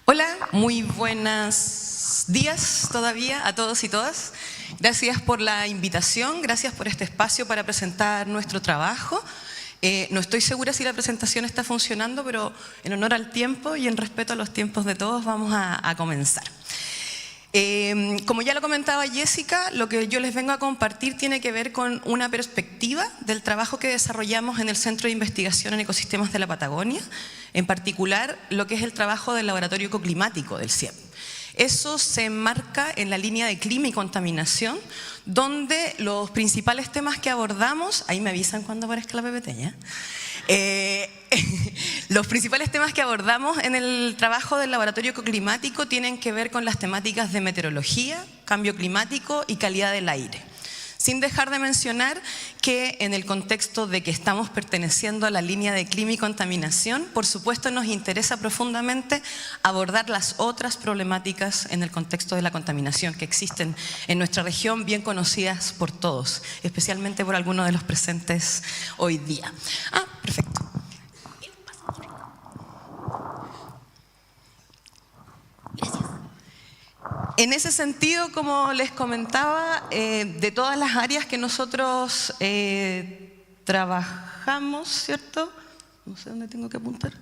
Hola, muy buenos días todavía a todos y todas. Gracias por la invitación, gracias por este espacio para presentar nuestro trabajo. No estoy segura si la presentación está funcionando, pero en honor al tiempo y en respeto a los tiempos de todos vamos a comenzar. Como ya lo comentaba Jessica, lo que yo les vengo a compartir tiene que ver con una perspectiva del trabajo que desarrollamos en el Centro de Investigación en Ecosistemas de la Patagonia, en particular lo que es el trabajo del Laboratorio Ecoclimático del CIEP. Eso se enmarca en la línea de clima y contaminación, donde los principales temas que abordamos, ahí me avisan cuando aparezca la PPT, los principales temas que abordamos en el trabajo del laboratorio ecoclimático tienen que ver con las temáticas de meteorología, cambio climático y calidad del aire. Sin dejar de mencionar que en el contexto de que estamos perteneciendo a la línea de clima y contaminación, por supuesto nos interesa profundamente abordar las otras problemáticas en el contexto de la contaminación que existen en nuestra región, bien conocidas por todos, especialmente por algunos de los presentes hoy día. Perfecto. Gracias. En ese sentido, como les comentaba, de todas las áreas que nosotros trabajamos, ¿cierto? No sé dónde tengo que apuntar.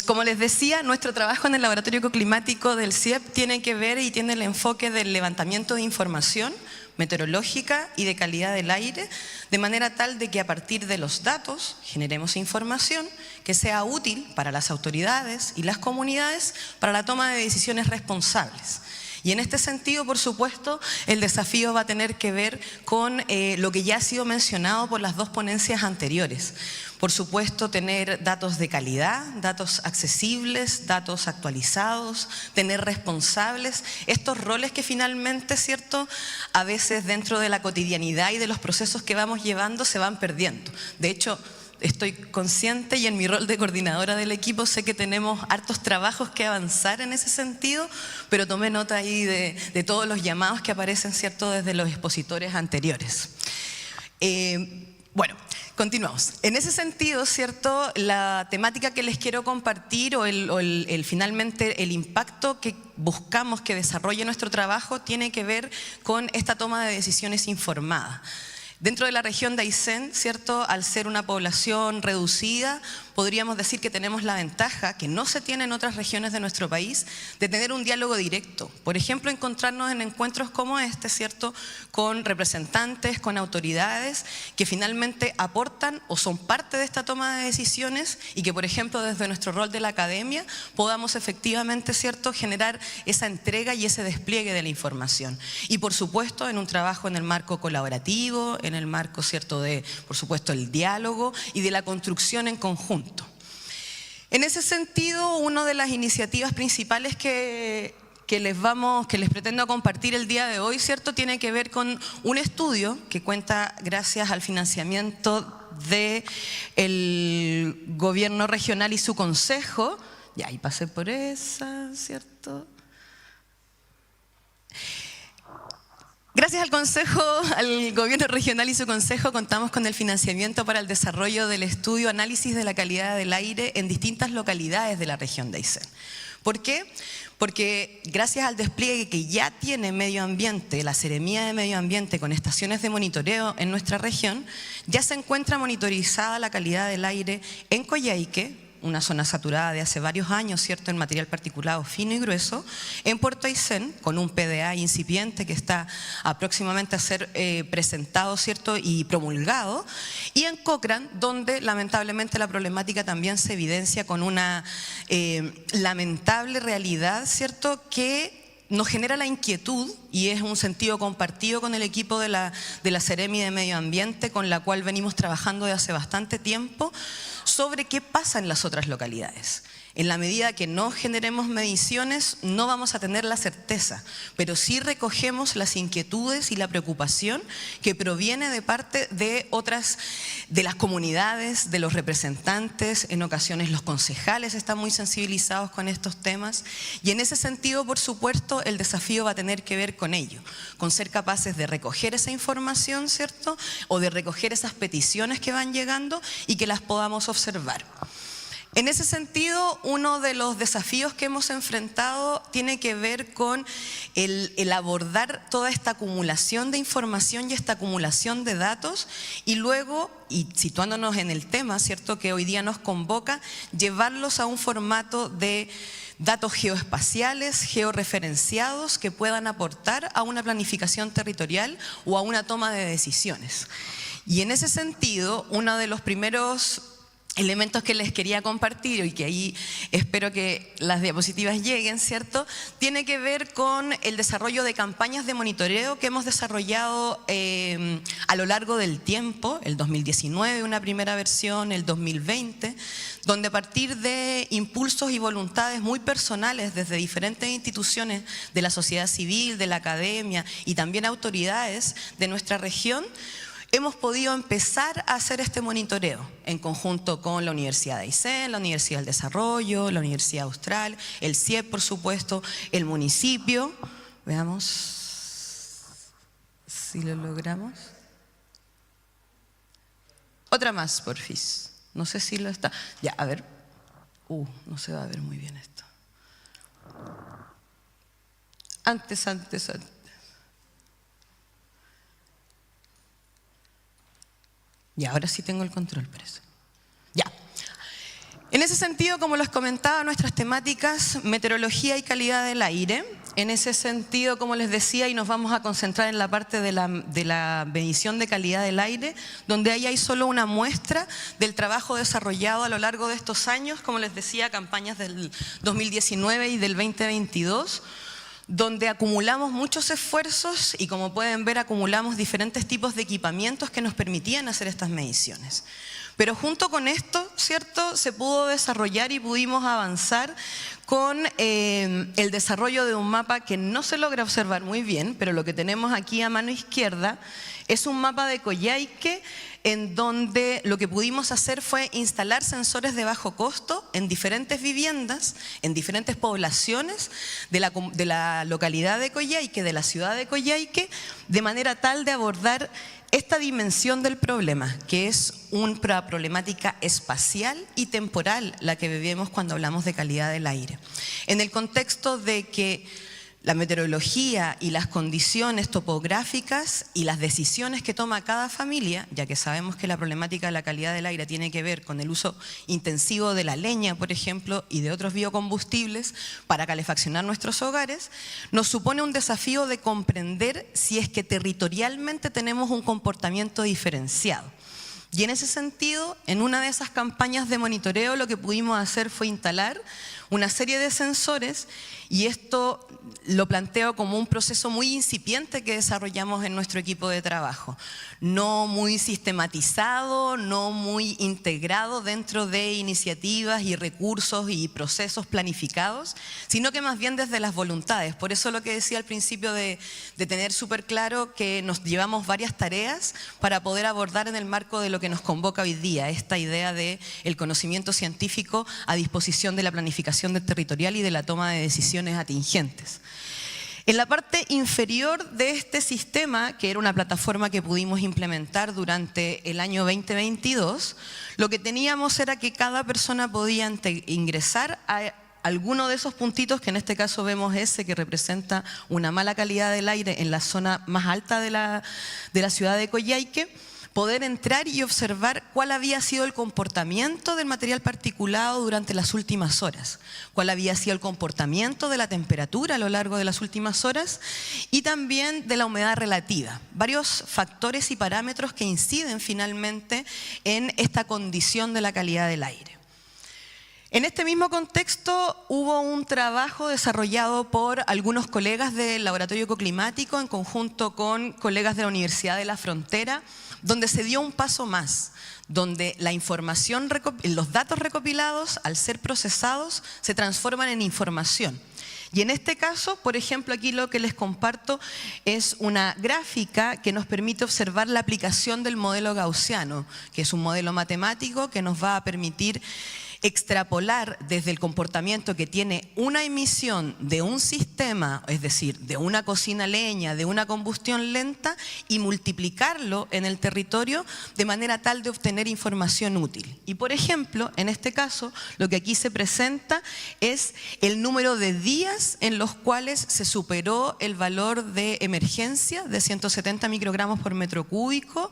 Como les decía, nuestro trabajo en el Laboratorio Ecoclimático del CIEP tiene que ver y tiene el enfoque del levantamiento de información meteorológica y de calidad del aire, de manera tal de que a partir de los datos generemos información que sea útil para las autoridades y las comunidades para la toma de decisiones responsables. Y en este sentido, por supuesto, el desafío va a tener que ver con lo que ya ha sido mencionado por las dos ponencias anteriores. Por supuesto, tener datos de calidad, datos accesibles, datos actualizados, tener responsables, estos roles que finalmente, ¿cierto?, a veces dentro de la cotidianidad y de los procesos que vamos llevando se van perdiendo. De hecho, estoy consciente y en mi rol de coordinadora del equipo sé que tenemos hartos trabajos que avanzar en ese sentido, pero tomé nota ahí de todos los llamados que aparecen, ¿cierto?, desde los expositores anteriores. Bueno, continuamos. En ese sentido, ¿cierto?, la temática que les quiero compartir o finalmente el impacto que buscamos que desarrolle nuestro trabajo tiene que ver con esta toma de decisiones informada. Dentro de la región de Aysén, ¿cierto?, al ser una población reducida, podríamos decir que tenemos la ventaja, que no se tiene en otras regiones de nuestro país, de tener un diálogo directo. Por ejemplo, encontrarnos en encuentros como este, ¿cierto?, con representantes, con autoridades que finalmente aportan o son parte de esta toma de decisiones y que, por ejemplo, desde nuestro rol de la academia podamos efectivamente, ¿cierto?, generar esa entrega y ese despliegue de la información. Y, por supuesto, en un trabajo en el marco colaborativo, en el marco, ¿cierto?, de, por supuesto, el diálogo y de la construcción en conjunto. En ese sentido, una de las iniciativas principales que les pretendo compartir el día de hoy, ¿cierto?, tiene que ver con un estudio que cuenta gracias al financiamiento del gobierno regional y su consejo. Ya, ahí pasé por esa, ¿cierto? Gracias al gobierno regional y su consejo contamos con el financiamiento para el desarrollo del estudio Análisis de la calidad del aire en distintas localidades de la región de Aysén. ¿Por qué? Porque gracias al despliegue que ya tiene Medio Ambiente, la Seremía de Medio Ambiente con estaciones de monitoreo en nuestra región, ya se encuentra monitorizada la calidad del aire en Coyhaique, una zona saturada de hace varios años, ¿cierto?, en material particulado fino y grueso, en Puerto Aysén, con un PDA incipiente que está próximamente a ser presentado, ¿cierto?, y promulgado, y en Cochrane, donde lamentablemente la problemática también se evidencia con una lamentable realidad, ¿cierto?, que nos genera la inquietud, y es un sentido compartido con el equipo de la Seremi de Medio Ambiente, con la cual venimos trabajando desde hace bastante tiempo, sobre qué pasa en las otras localidades. En la medida que no generemos mediciones, no vamos a tener la certeza, pero sí recogemos las inquietudes y la preocupación que proviene de parte de otras, de las comunidades, de los representantes. En ocasiones los concejales están muy sensibilizados con estos temas, y en ese sentido, por supuesto, el desafío va a tener que ver con ello, con ser capaces de recoger esa información, ¿cierto? O de recoger esas peticiones que van llegando y que las podamos observar. En ese sentido, uno de los desafíos que hemos enfrentado tiene que ver con el abordar toda esta acumulación de información y esta acumulación de datos, y luego, y situándonos en el tema, ¿cierto?, que hoy día nos convoca, llevarlos a un formato de datos geoespaciales, georreferenciados, que puedan aportar a una planificación territorial o a una toma de decisiones. Y en ese sentido, uno de los primeros elementos que les quería compartir, y que ahí espero que las diapositivas lleguen, ¿cierto?, tiene que ver con el desarrollo de campañas de monitoreo que hemos desarrollado a lo largo del tiempo, el 2019 una primera versión, el 2020, donde a partir de impulsos y voluntades muy personales desde diferentes instituciones de la sociedad civil, de la academia y también autoridades de nuestra región, hemos podido empezar a hacer este monitoreo en conjunto con la Universidad de Aysén, la Universidad del Desarrollo, la Universidad Austral, el CIEP, por supuesto, el municipio. Veamos si lo logramos. Otra más, porfis. No sé si lo está. Ya, a ver. No se va a ver muy bien esto. Antes. Y ahora sí tengo el control, parece. Ya. En ese sentido, como les comentaba, nuestras temáticas, meteorología y calidad del aire. En ese sentido, como les decía, y nos vamos a concentrar en la parte de la medición de calidad del aire, donde ahí hay solo una muestra del trabajo desarrollado a lo largo de estos años, como les decía, campañas del 2019 y del 2022, donde acumulamos muchos esfuerzos y, como pueden ver, acumulamos diferentes tipos de equipamientos que nos permitían hacer estas mediciones. Pero junto con esto, ¿cierto?, se pudo desarrollar y pudimos avanzar con el desarrollo de un mapa que no se logra observar muy bien, pero lo que tenemos aquí a mano izquierda es un mapa de Coyhaique, en donde lo que pudimos hacer fue instalar sensores de bajo costo en diferentes viviendas, en diferentes poblaciones de la localidad de Coyhaique, de la ciudad de Coyhaique, de manera tal de abordar esta dimensión del problema, que es una problemática espacial y temporal la que vivimos cuando hablamos de calidad del aire. En el contexto de que la meteorología y las condiciones topográficas y las decisiones que toma cada familia, ya que sabemos que la problemática de la calidad del aire tiene que ver con el uso intensivo de la leña, por ejemplo, y de otros biocombustibles para calefaccionar nuestros hogares, nos supone un desafío de comprender si es que territorialmente tenemos un comportamiento diferenciado. Y en ese sentido, en una de esas campañas de monitoreo, lo que pudimos hacer fue instalar una serie de sensores, y esto lo planteo como un proceso muy incipiente que desarrollamos en nuestro equipo de trabajo. No muy sistematizado, no muy integrado dentro de iniciativas y recursos y procesos planificados, sino que más bien desde las voluntades. Por eso lo que decía al principio de tener súper claro que nos llevamos varias tareas para poder abordar en el marco de lo que nos convoca hoy día, esta idea de el conocimiento científico a disposición de la planificación territorial y de la toma de decisiones atingentes. En la parte inferior de este sistema, que era una plataforma que pudimos implementar durante el año 2022, lo que teníamos era que cada persona podía ingresar a alguno de esos puntitos, que en este caso vemos ese que representa una mala calidad del aire en la zona más alta de la ciudad de Coyhaique, poder entrar y observar cuál había sido el comportamiento del material particulado durante las últimas horas, cuál había sido el comportamiento de la temperatura a lo largo de las últimas horas y también de la humedad relativa. Varios factores y parámetros que inciden finalmente en esta condición de la calidad del aire. En este mismo contexto hubo un trabajo desarrollado por algunos colegas del Laboratorio Ecoclimático en conjunto con colegas de la Universidad de la Frontera, donde se dio un paso más, donde la información, los datos recopilados, al ser procesados, se transforman en información. Y en este caso, por ejemplo, aquí lo que les comparto es una gráfica que nos permite observar la aplicación del modelo gaussiano, que es un modelo matemático que nos va a permitir extrapolar desde el comportamiento que tiene una emisión de un sistema, es decir, de una cocina a leña, de una combustión lenta, y multiplicarlo en el territorio de manera tal de obtener información útil. Y por ejemplo, en este caso, lo que aquí se presenta es el número de días en los cuales se superó el valor de emergencia de 170 microgramos por metro cúbico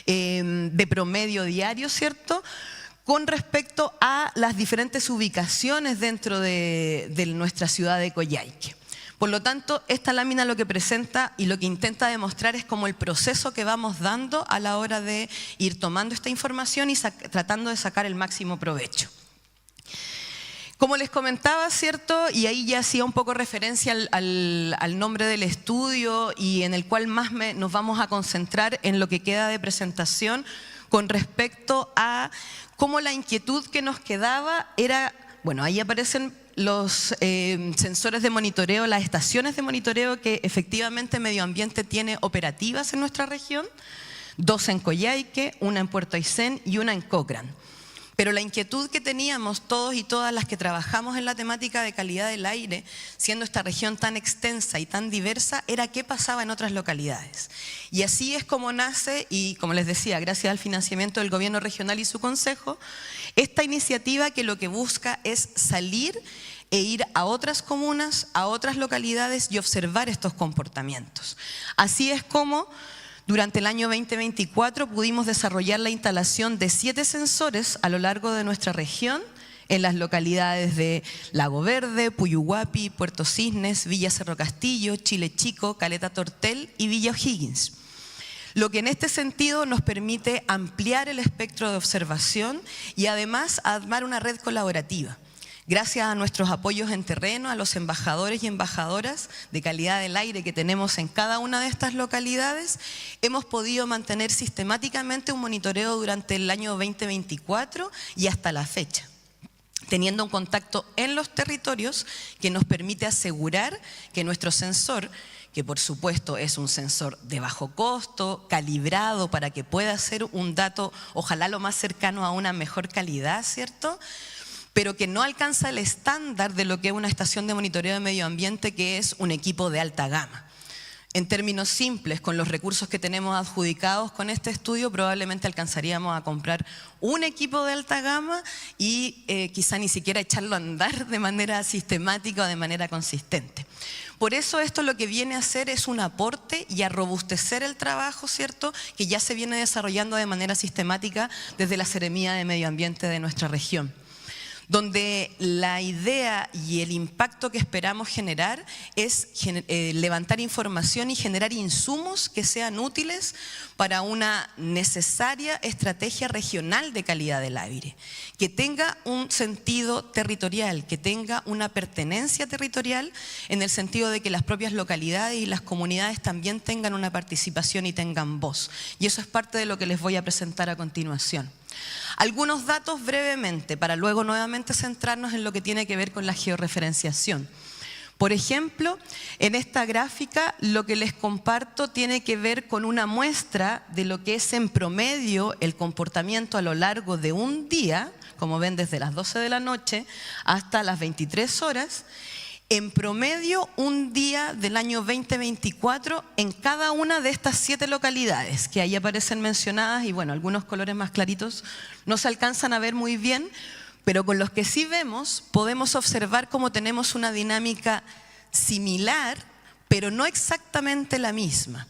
de promedio diario, ¿cierto?, con respecto a las diferentes ubicaciones dentro de nuestra ciudad de Coyhaique. Por lo tanto, esta lámina lo que presenta y lo que intenta demostrar es como el proceso que vamos dando a la hora de ir tomando esta información y tratando de sacar el máximo provecho. Como les comentaba, ¿cierto? Y ahí ya hacía un poco referencia al nombre del estudio, y en el cual más nos vamos a concentrar en lo que queda de presentación con respecto a cómo la inquietud que nos quedaba era, bueno, ahí aparecen los sensores de monitoreo, las estaciones de monitoreo que efectivamente Medio Ambiente tiene operativas en nuestra región, 2 en Coyhaique, una en Puerto Aysén y una en Cochrane. Pero la inquietud que teníamos todos y todas las que trabajamos en la temática de calidad del aire, siendo esta región tan extensa y tan diversa, era qué pasaba en otras localidades. Y así es como nace, y como les decía, gracias al financiamiento del gobierno regional y su consejo, esta iniciativa que lo que busca es salir e ir a otras comunas, a otras localidades y observar estos comportamientos. Así es como durante el año 2024 pudimos desarrollar la instalación de 7 sensores a lo largo de nuestra región, en las localidades de Lago Verde, Puyuhuapi, Puerto Cisnes, Villa Cerro Castillo, Chile Chico, Caleta Tortel y Villa O'Higgins. Lo que en este sentido nos permite ampliar el espectro de observación y además armar una red colaborativa. Gracias a nuestros apoyos en terreno, a los embajadores y embajadoras de calidad del aire que tenemos en cada una de estas localidades, hemos podido mantener sistemáticamente un monitoreo durante el año 2024 y hasta la fecha, teniendo un contacto en los territorios que nos permite asegurar que nuestro sensor, que por supuesto es un sensor de bajo costo, calibrado para que pueda ser un dato ojalá lo más cercano a una mejor calidad, ¿cierto?, pero que no alcanza el estándar de lo que es una estación de monitoreo de medio ambiente, que es un equipo de alta gama. En términos simples, con los recursos que tenemos adjudicados con este estudio, probablemente alcanzaríamos a comprar un equipo de alta gama y quizá ni siquiera echarlo a andar de manera sistemática o de manera consistente. Por eso esto lo que viene a hacer es un aporte y a robustecer el trabajo, ¿cierto?, que ya se viene desarrollando de manera sistemática desde la Seremía de Medio Ambiente de nuestra región, donde la idea y el impacto que esperamos generar es levantar información y generar insumos que sean útiles para una necesaria estrategia regional de calidad del aire, que tenga un sentido territorial, que tenga una pertenencia territorial, en el sentido de que las propias localidades y las comunidades también tengan una participación y tengan voz. Y eso es parte de lo que les voy a presentar a continuación. Algunos datos brevemente, para luego nuevamente centrarnos en lo que tiene que ver con la georreferenciación. Por ejemplo, en esta gráfica lo que les comparto tiene que ver con una muestra de lo que es en promedio el comportamiento a lo largo de un día, como ven desde las 12 de la noche hasta las 23 horas, en promedio un día del año 2024 en cada una de estas 7 localidades que ahí aparecen mencionadas, y bueno, algunos colores más claritos no se alcanzan a ver muy bien, pero con los que sí vemos podemos observar cómo tenemos una dinámica similar, pero no exactamente la misma.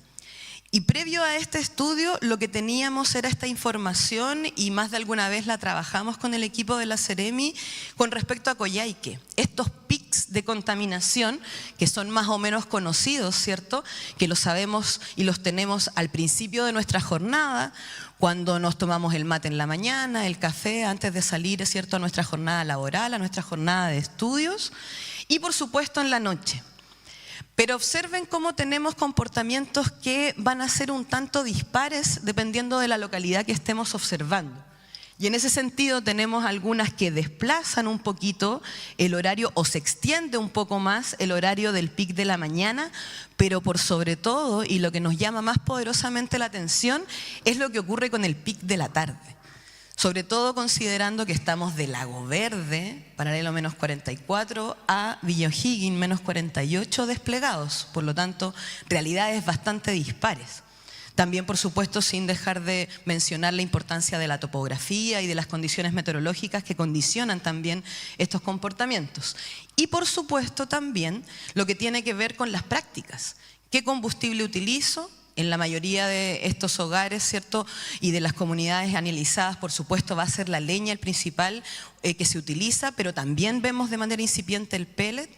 Y previo a este estudio lo que teníamos era esta información y más de alguna vez la trabajamos con el equipo de la Seremi con respecto a Coyhaique. Estos pics de contaminación que son más o menos conocidos, ¿cierto? Que los sabemos y los tenemos al principio de nuestra jornada, cuando nos tomamos el mate en la mañana, el café antes de salir, ¿cierto? A nuestra jornada laboral, a nuestra jornada de estudios y por supuesto en la noche. Pero observen cómo tenemos comportamientos que van a ser un tanto dispares dependiendo de la localidad que estemos observando. Y en ese sentido tenemos algunas que desplazan un poquito el horario o se extiende un poco más el horario del pic de la mañana, pero por sobre todo, y lo que nos llama más poderosamente la atención, es lo que ocurre con el pic de la tarde. Sobre todo considerando que estamos de Lago Verde, paralelo menos 44, a Villa O'Higgins, menos 48 desplegados. Por lo tanto, realidades bastante dispares. También, por supuesto, sin dejar de mencionar la importancia de la topografía y de las condiciones meteorológicas que condicionan también estos comportamientos. Y, por supuesto, también lo que tiene que ver con las prácticas. ¿Qué combustible utilizo? En la mayoría de estos hogares, ¿cierto? Y de las comunidades analizadas, por supuesto, va a ser la leña el principal que se utiliza, pero también vemos de manera incipiente el pellet,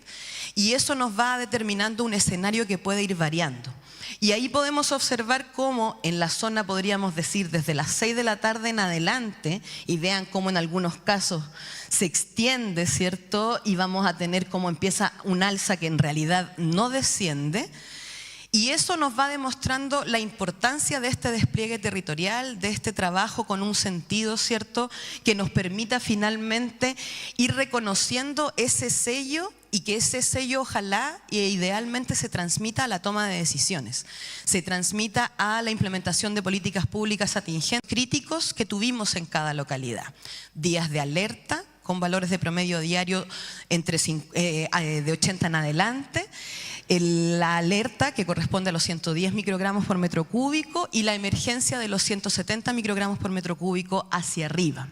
y eso nos va determinando un escenario que puede ir variando. Y ahí podemos observar cómo en la zona, podríamos decir, desde las 6 de la tarde en adelante, y vean cómo en algunos casos se extiende, ¿cierto? Y vamos a tener cómo empieza un alza que en realidad no desciende. Y eso nos va demostrando la importancia de este despliegue territorial, de este trabajo con un sentido, ¿cierto?, que nos permita finalmente ir reconociendo ese sello y que ese sello ojalá e idealmente se transmita a la toma de decisiones, se transmita a la implementación de políticas públicas atingentes, críticos que tuvimos en cada localidad. Días de alerta con valores de promedio diario de 80 en adelante, la alerta que corresponde a los 110 microgramos por metro cúbico y la emergencia de los 170 microgramos por metro cúbico hacia arriba.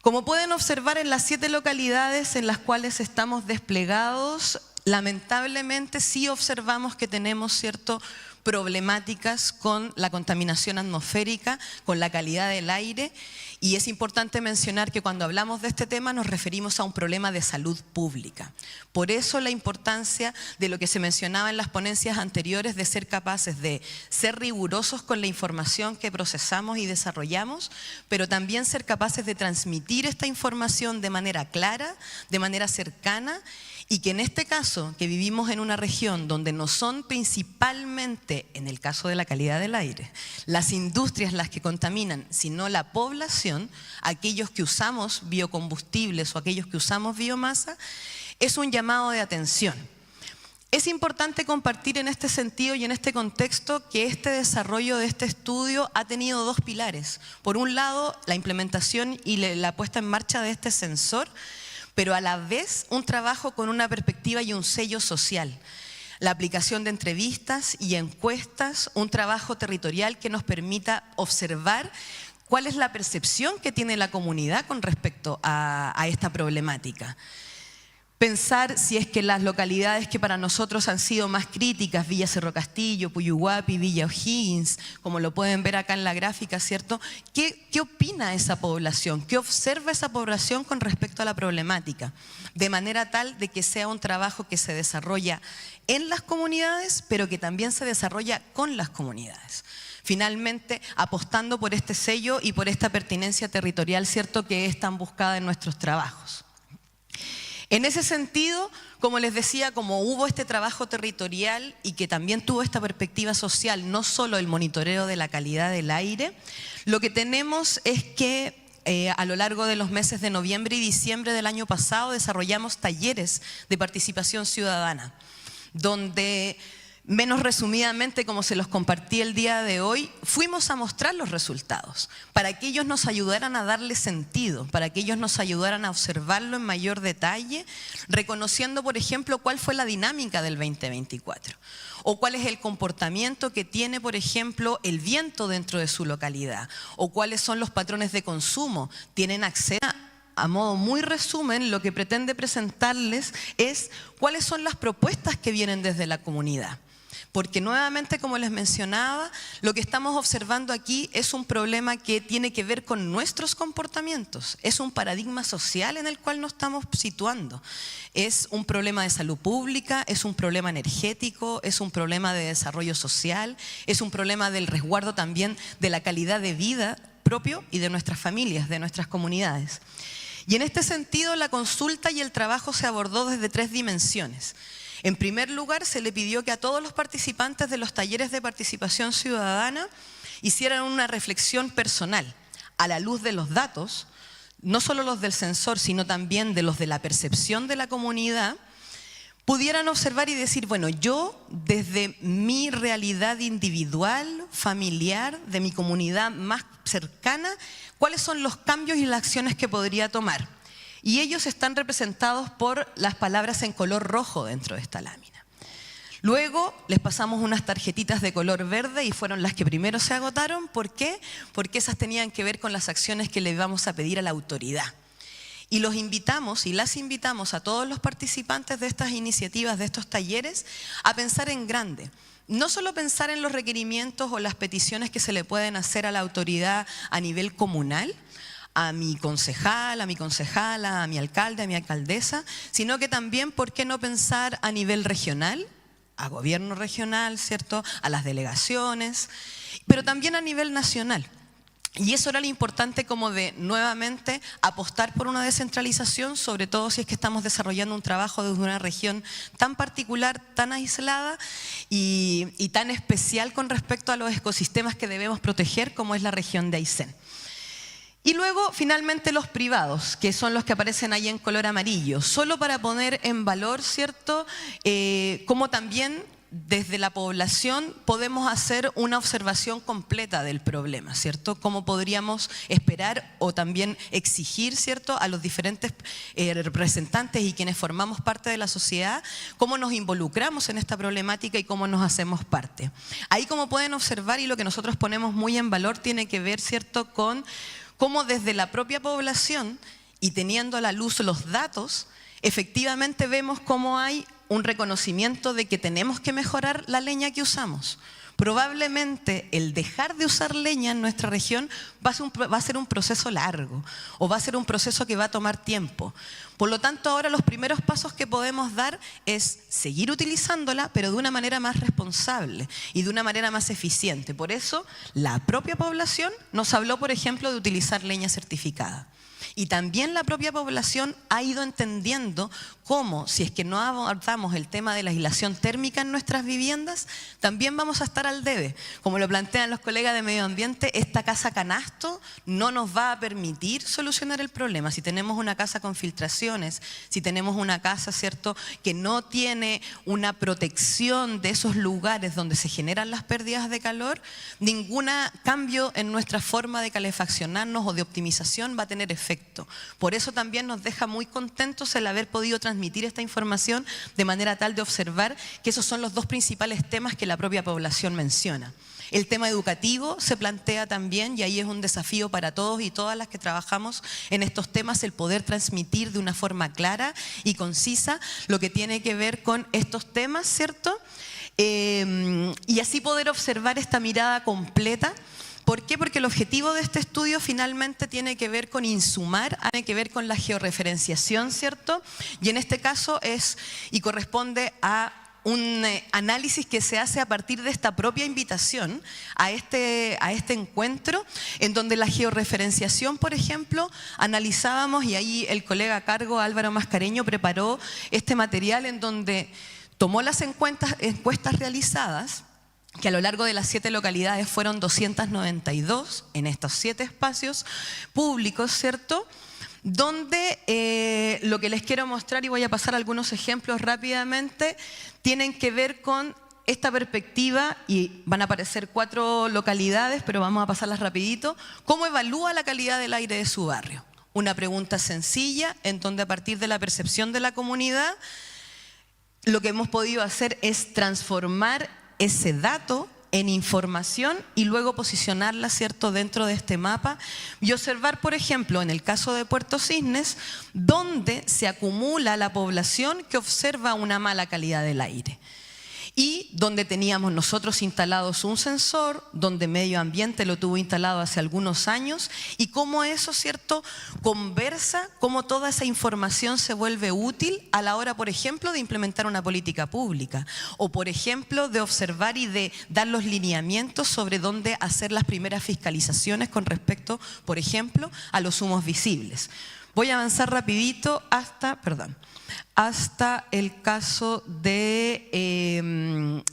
Como pueden observar en las 7 localidades en las cuales estamos desplegados, lamentablemente sí observamos que tenemos ciertas problemáticas con la contaminación atmosférica, con la calidad del aire, y es importante mencionar que cuando hablamos de este tema nos referimos a un problema de salud pública. Por eso la importancia de lo que se mencionaba en las ponencias anteriores de ser capaces de ser rigurosos con la información que procesamos y desarrollamos, pero también ser capaces de transmitir esta información de manera clara, de manera cercana, y que en este caso, que vivimos en una región donde no son principalmente, en el caso de la calidad del aire, las industrias las que contaminan, sino la población, aquellos que usamos biocombustibles o aquellos que usamos biomasa, es un llamado de atención. Es importante compartir en este sentido y en este contexto que este desarrollo de este estudio ha tenido 2 pilares. Por un lado, la implementación y la puesta en marcha de este sensor, pero a la vez un trabajo con una perspectiva y un sello social. La aplicación de entrevistas y encuestas, un trabajo territorial que nos permita observar cuál es la percepción que tiene la comunidad con respecto a esta problemática. Pensar si es que las localidades que para nosotros han sido más críticas, Villa Cerro Castillo, Puyuhuapi, Villa O'Higgins, como lo pueden ver acá en la gráfica, ¿cierto? ¿Qué opina esa población? ¿Qué observa esa población con respecto a la problemática? De manera tal de que sea un trabajo que se desarrolla en las comunidades, pero que también se desarrolla con las comunidades. Finalmente, apostando por este sello y por esta pertinencia territorial, ¿cierto?, que es tan buscada en nuestros trabajos. En ese sentido, como les decía, como hubo este trabajo territorial y que también tuvo esta perspectiva social, no solo el monitoreo de la calidad del aire, lo que tenemos es que a lo largo de los meses de noviembre y diciembre del año pasado desarrollamos talleres de participación ciudadana, donde, menos resumidamente, como se los compartí el día de hoy, fuimos a mostrar los resultados para que ellos nos ayudaran a darle sentido, para que ellos nos ayudaran a observarlo en mayor detalle, reconociendo, por ejemplo, cuál fue la dinámica del 2024 o cuál es el comportamiento que tiene, por ejemplo, el viento dentro de su localidad o cuáles son los patrones de consumo. Tienen acceso. A modo muy resumen, lo que pretende presentarles es cuáles son las propuestas que vienen desde la comunidad. Porque nuevamente, como les mencionaba, lo que estamos observando aquí es un problema que tiene que ver con nuestros comportamientos. Es un paradigma social en el cual nos estamos situando. Es un problema de salud pública, es un problema energético, es un problema de desarrollo social, es un problema del resguardo también de la calidad de vida propio y de nuestras familias, de nuestras comunidades. Y en este sentido, la consulta y el trabajo se abordó desde 3 dimensiones. En primer lugar, se le pidió que a todos los participantes de los talleres de participación ciudadana hicieran una reflexión personal a la luz de los datos, no solo los del censor, sino también de los de la percepción de la comunidad, pudieran observar y decir, bueno, yo desde mi realidad individual, familiar, de mi comunidad más cercana, ¿cuáles son los cambios y las acciones que podría tomar? Y ellos están representados por las palabras en color rojo dentro de esta lámina. Luego les pasamos unas tarjetitas de color verde y fueron las que primero se agotaron. ¿Por qué? Porque esas tenían que ver con las acciones que le vamos a pedir a la autoridad. Y los invitamos y las invitamos a todos los participantes de estas iniciativas, de estos talleres, a pensar en grande. No solo pensar en los requerimientos o las peticiones que se le pueden hacer a la autoridad a nivel comunal, a mi concejal, a mi concejala, a mi alcalde, a mi alcaldesa, sino que también, ¿por qué no pensar a nivel regional, a gobierno regional, ¿cierto?, a las delegaciones, pero también a nivel nacional? Y eso era lo importante, como de nuevamente apostar por una descentralización, sobre todo si es que estamos desarrollando un trabajo desde una región tan particular, tan aislada y tan especial con respecto a los ecosistemas que debemos proteger, como es la región de Aysén. Y luego, finalmente, los privados, que son los que aparecen ahí en color amarillo, solo para poner en valor, ¿cierto?, cómo también desde la población podemos hacer una observación completa del problema, ¿cierto? Cómo podríamos esperar o también exigir, ¿cierto?, a los diferentes representantes y quienes formamos parte de la sociedad, cómo nos involucramos en esta problemática y cómo nos hacemos parte. Ahí, como pueden observar, y lo que nosotros ponemos muy en valor tiene que ver, ¿cierto?, con cómo desde la propia población y teniendo a la luz los datos, efectivamente vemos cómo hay un reconocimiento de que tenemos que mejorar la leña que usamos. Probablemente el dejar de usar leña en nuestra región va a ser un proceso largo o va a ser un proceso que va a tomar tiempo. Por lo tanto, ahora los primeros pasos que podemos dar es seguir utilizándola, pero de una manera más responsable y de una manera más eficiente. Por eso, la propia población nos habló, por ejemplo, de utilizar leña certificada. Y también la propia población ha ido entendiendo cómo, si es que no abordamos el tema de la aislación térmica en nuestras viviendas, también vamos a estar al debe. Como lo plantean los colegas de medio ambiente, esta casa canasto no nos va a permitir solucionar el problema. Si tenemos una casa con filtraciones, si tenemos una casa, ¿cierto?, que no tiene una protección de esos lugares donde se generan las pérdidas de calor, ningún cambio en nuestra forma de calefaccionarnos o de optimización va a tener efecto. Por eso también nos deja muy contentos el haber podido transmitir esta información de manera tal de observar que esos son los 2 principales temas que la propia población menciona. El tema educativo se plantea también, y ahí es un desafío para todos y todas las que trabajamos en estos temas, el poder transmitir de una forma clara y concisa lo que tiene que ver con estos temas, ¿cierto? Y así poder observar esta mirada completa. ¿Por qué? Porque el objetivo de este estudio finalmente tiene que ver con insumar, tiene que ver con la georreferenciación, ¿cierto? Y en este caso es y corresponde a un análisis que se hace a partir de esta propia invitación a este encuentro, en donde la georreferenciación, por ejemplo, analizábamos, y ahí el colega a cargo, Álvaro Mascareño, preparó este material en donde tomó las encuestas realizadas, que a lo largo de las 7 localidades fueron 292 en estos 7 espacios públicos, ¿cierto?, donde lo que les quiero mostrar, y voy a pasar algunos ejemplos rápidamente, tienen que ver con esta perspectiva, y van a aparecer 4 localidades, pero vamos a pasarlas rapidito. ¿Cómo evalúa la calidad del aire de su barrio? Una pregunta sencilla, en donde a partir de la percepción de la comunidad, lo que hemos podido hacer es transformar ese dato en información y luego posicionarla, ¿cierto?, dentro de este mapa y observar, por ejemplo, en el caso de Puerto Cisnes, dónde se acumula la población que observa una mala calidad del aire. y donde teníamos nosotros instalados un sensor, donde Medio Ambiente lo tuvo instalado hace algunos años, y cómo eso, ¿cierto?, conversa, cómo toda esa información se vuelve útil a la hora, por ejemplo, de implementar una política pública, o por ejemplo, de observar y de dar los lineamientos sobre dónde hacer las primeras fiscalizaciones con respecto, por ejemplo, a los humos visibles. Voy a avanzar rapidito hasta el caso de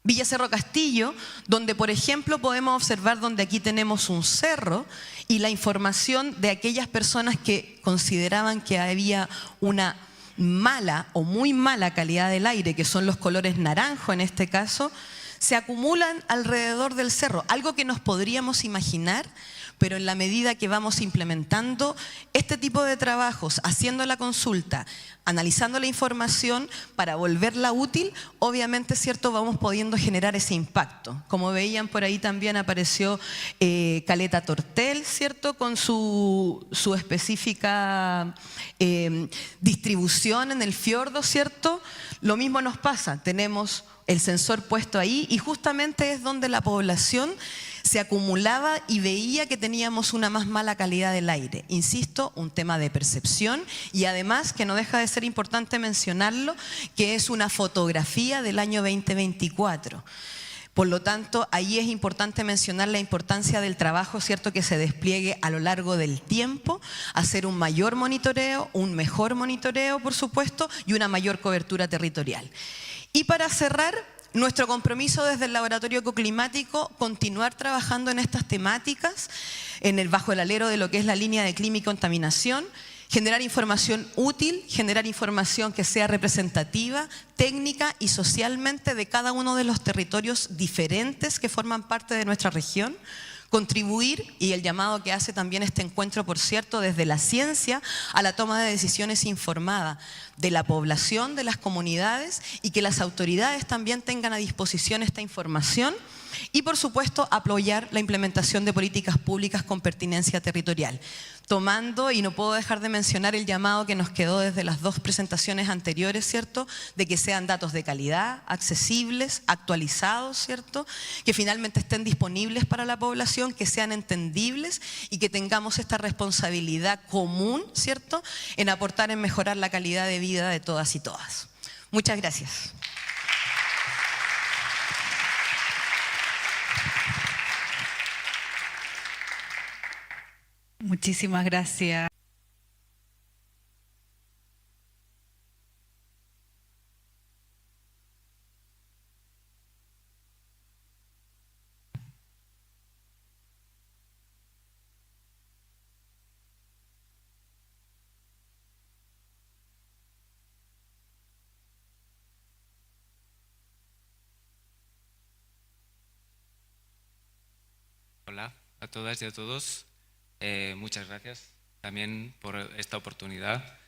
Villa Cerro Castillo, donde por ejemplo podemos observar donde aquí tenemos un cerro y la información de aquellas personas que consideraban que había una mala o muy mala calidad del aire, que son los colores naranjo en este caso, se acumulan alrededor del cerro, algo que nos podríamos imaginar, pero en la medida que vamos implementando este tipo de trabajos, haciendo la consulta, analizando la información para volverla útil, obviamente, ¿cierto?, vamos pudiendo generar ese impacto. Como veían por ahí también apareció Caleta Tortel, ¿cierto?, con su específica distribución en el fiordo, ¿cierto? Lo mismo nos pasa, tenemos el sensor puesto ahí y justamente es donde la población se acumulaba y veía que teníamos una más mala calidad del aire. Insisto, un tema de percepción y además que no deja de ser importante mencionarlo, que es una fotografía del año 2024. Por lo tanto, ahí es importante mencionar la importancia del trabajo, ¿cierto?, que se despliegue a lo largo del tiempo, hacer un mayor monitoreo, un mejor monitoreo, por supuesto, y una mayor cobertura territorial. Y para cerrar, nuestro compromiso desde el Laboratorio Ecoclimático, continuar trabajando en estas temáticas, bajo el alero de lo que es la línea de clima y contaminación, generar información útil, generar información que sea representativa, técnica y socialmente de cada uno de los territorios diferentes que forman parte de nuestra región, contribuir, y el llamado que hace también este encuentro, por cierto, desde la ciencia a la toma de decisiones informada de la población, de las comunidades, y que las autoridades también tengan a disposición esta información y, por supuesto, apoyar la implementación de políticas públicas con pertinencia territorial. Tomando, y no puedo dejar de mencionar el llamado que nos quedó desde las dos presentaciones anteriores, ¿cierto?, de que sean datos de calidad, accesibles, actualizados, ¿cierto?, que finalmente estén disponibles para la población, que sean entendibles y que tengamos esta responsabilidad común, ¿cierto?, en aportar en mejorar la calidad de vida de todas y todas. Muchas gracias. Muchísimas gracias. Hola a todas y a todos. Muchas gracias también por esta oportunidad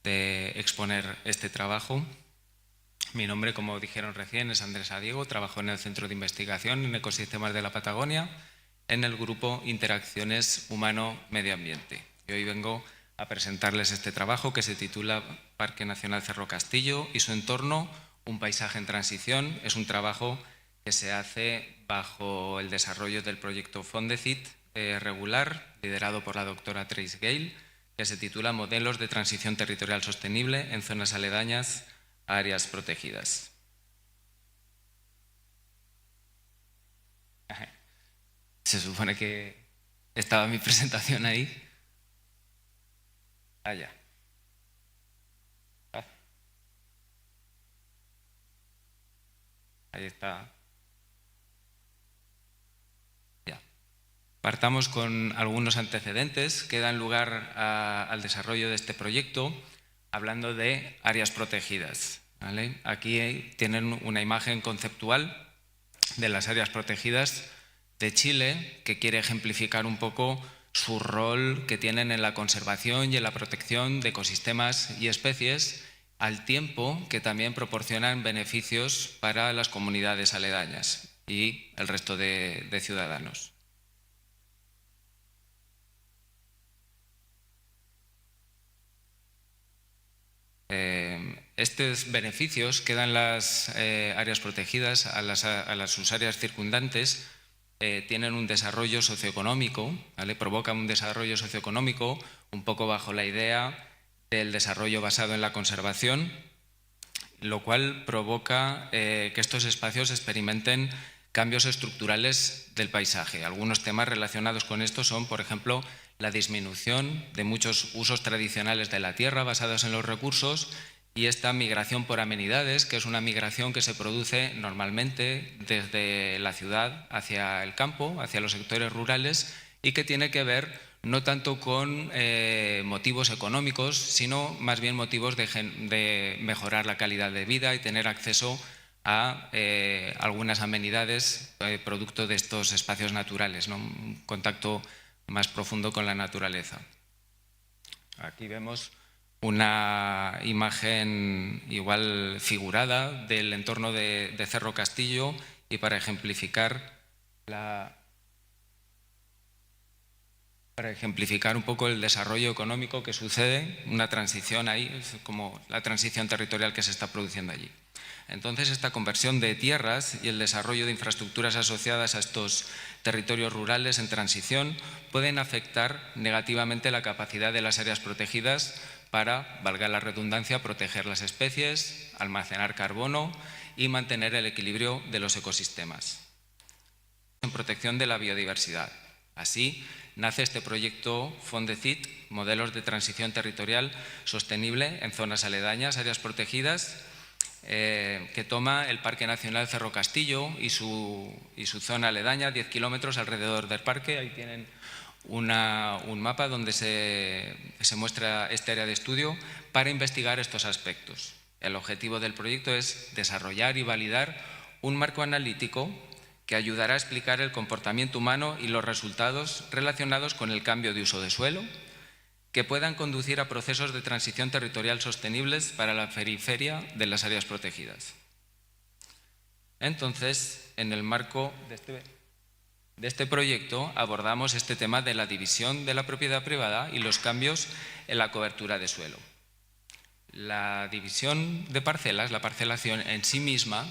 de exponer este trabajo. Mi nombre, como dijeron recién, es Andrés Adiego, trabajo en el Centro de Investigación en Ecosistemas de la Patagonia, en el grupo Interacciones Humano-Medio Ambiente. Y hoy vengo a presentarles este trabajo que se titula Parque Nacional Cerro Castillo y su entorno, un paisaje en transición. Es un trabajo que se hace bajo el desarrollo del proyecto Fondesit regular, liderado por la doctora Trace Gale, que se titula Modelos de transición territorial sostenible en zonas aledañas a áreas protegidas. Se supone que estaba mi presentación ahí. Allá. Ahí está. Ya. Partamos con algunos antecedentes que dan lugar al desarrollo de este proyecto, hablando de áreas protegidas, ¿vale? Aquí tienen una imagen conceptual de las áreas protegidas de Chile, que quiere ejemplificar un poco su rol que tienen en la conservación y en la protección de ecosistemas y especies, al tiempo que también proporcionan beneficios para las comunidades aledañas y el resto de ciudadanos. estos beneficios que dan las áreas protegidas a sus áreas circundantes tienen un desarrollo socioeconómico, ¿vale? Provocan un desarrollo socioeconómico un poco bajo la idea del desarrollo basado en la conservación, lo cual provoca que estos espacios experimenten cambios estructurales del paisaje. Algunos temas relacionados con esto son, por ejemplo, la disminución de muchos usos tradicionales de la tierra basados en los recursos y esta migración por amenidades, que es una migración que se produce normalmente desde la ciudad hacia el campo, hacia los sectores rurales, y que tiene que ver no tanto con motivos económicos, sino más bien motivos de mejorar la calidad de vida y tener acceso a algunas amenidades producto de estos espacios naturales, ¿no? Un contacto más profundo con la naturaleza. Aquí vemos una imagen igual figurada del entorno de Cerro Castillo y para ejemplificar un poco el desarrollo económico que sucede, una transición ahí, es como la transición territorial que se está produciendo allí. Entonces, esta conversión de tierras y el desarrollo de infraestructuras asociadas a estos territorios rurales en transición pueden afectar negativamente la capacidad de las áreas protegidas para, valga la redundancia, proteger las especies, almacenar carbono y mantener el equilibrio de los ecosistemas. En protección de la biodiversidad. Así, nace este proyecto FONDECIT, Modelos de Transición Territorial Sostenible en Zonas Aledañas, Áreas Protegidas, que toma el Parque Nacional Cerro Castillo y su zona aledaña, 10 kilómetros alrededor del parque. Ahí tienen un mapa donde se muestra este área de estudio para investigar estos aspectos. El objetivo del proyecto es desarrollar y validar un marco analítico que ayudará a explicar el comportamiento humano y los resultados relacionados con el cambio de uso de suelo, que puedan conducir a procesos de transición territorial sostenibles para la periferia de las áreas protegidas. Entonces, en el marco de este proyecto abordamos este tema de la división de la propiedad privada y los cambios en la cobertura de suelo. La división de parcelas, la parcelación en sí misma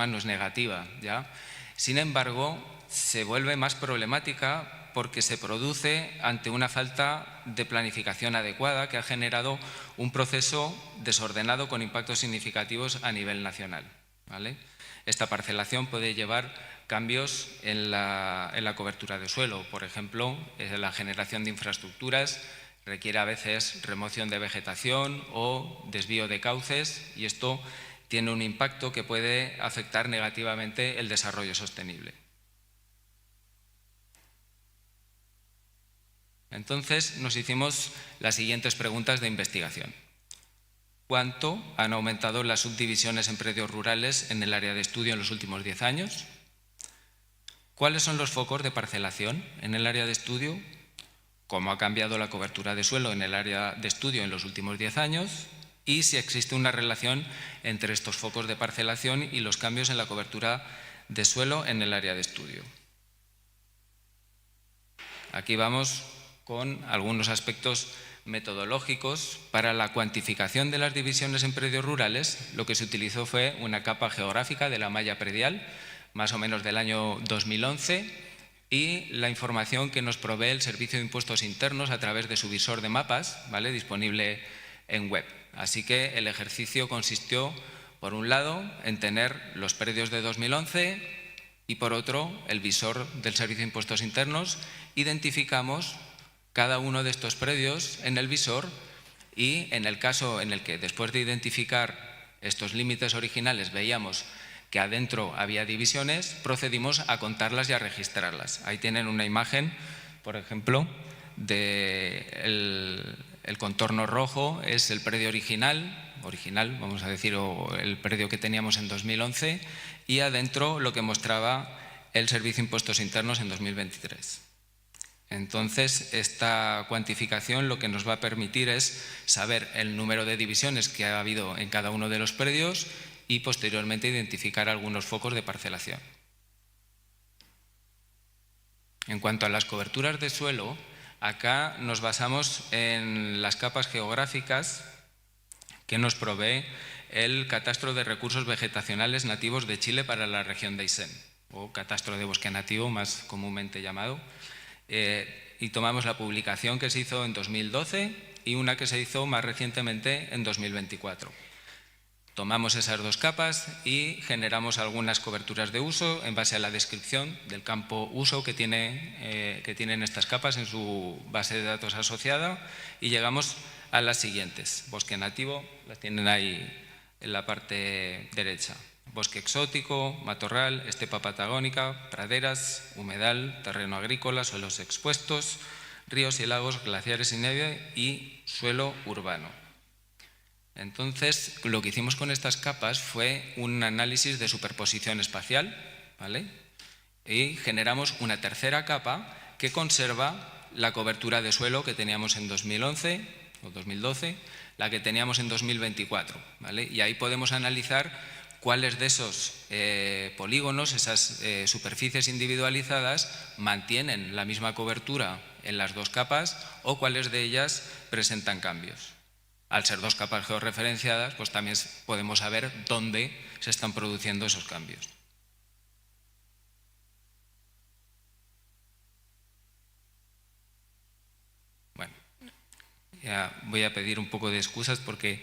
no es negativa, ¿ya? Sin embargo, se vuelve más problemática porque se produce ante una falta de planificación adecuada que ha generado un proceso desordenado con impactos significativos a nivel nacional, ¿vale? Esta parcelación puede llevar cambios en la cobertura de suelo. Por ejemplo, la generación de infraestructuras requiere a veces remoción de vegetación o desvío de cauces y esto tiene un impacto que puede afectar negativamente el desarrollo sostenible. Entonces nos hicimos las siguientes preguntas de investigación. ¿Cuánto han aumentado las subdivisiones en predios rurales en el área de estudio en los últimos 10 años? ¿Cuáles son los focos de parcelación en el área de estudio? ¿Cómo ha cambiado la cobertura de suelo en el área de estudio en los últimos 10 años? Y si existe una relación entre estos focos de parcelación y los cambios en la cobertura de suelo en el área de estudio. Aquí vamos con algunos aspectos metodológicos. Para la cuantificación de las divisiones en predios rurales, lo que se utilizó fue una capa geográfica de la malla predial, más o menos del año 2011, y la información que nos provee el Servicio de Impuestos Internos a través de su visor de mapas, ¿vale?, disponible en web. Así que el ejercicio consistió, por un lado, en tener los predios de 2011 y, por otro, el visor del Servicio de Impuestos Internos. Identificamos cada uno de estos predios en el visor y en el caso en el que después de identificar estos límites originales veíamos que adentro había divisiones, procedimos a contarlas y a registrarlas. Ahí tienen una imagen, por ejemplo, del contorno rojo es el predio original, vamos a decir, o el predio que teníamos en 2011, y adentro lo que mostraba el Servicio de Impuestos Internos en 2023. Entonces, esta cuantificación lo que nos va a permitir es saber el número de divisiones que ha habido en cada uno de los predios y posteriormente identificar algunos focos de parcelación. En cuanto a las coberturas de suelo, acá nos basamos en las capas geográficas que nos provee el Catastro de Recursos Vegetacionales Nativos de Chile para la región de Aysén, o Catastro de Bosque Nativo, más comúnmente llamado. Y tomamos la publicación que se hizo en 2012 y una que se hizo más recientemente en 2024. Tomamos esas dos capas y generamos algunas coberturas de uso en base a la descripción del campo uso que tienen estas capas en su base de datos asociada, y llegamos a las siguientes. Bosque nativo, las tienen ahí en la parte derecha. Bosque exótico, matorral, estepa patagónica, praderas, humedal, terreno agrícola, suelos expuestos, ríos y lagos, glaciares y nieve y suelo urbano. Entonces, lo que hicimos con estas capas fue un análisis de superposición espacial, ¿vale? Y generamos una tercera capa que conserva la cobertura de suelo que teníamos en 2011 o 2012, la que teníamos en 2024, ¿vale? Y ahí podemos analizar cuáles de esos polígonos, esas superficies individualizadas, mantienen la misma cobertura en las dos capas o cuáles de ellas presentan cambios. Al ser dos capas georreferenciadas, pues también podemos saber dónde se están produciendo esos cambios. Bueno, ya voy a pedir un poco de excusas porque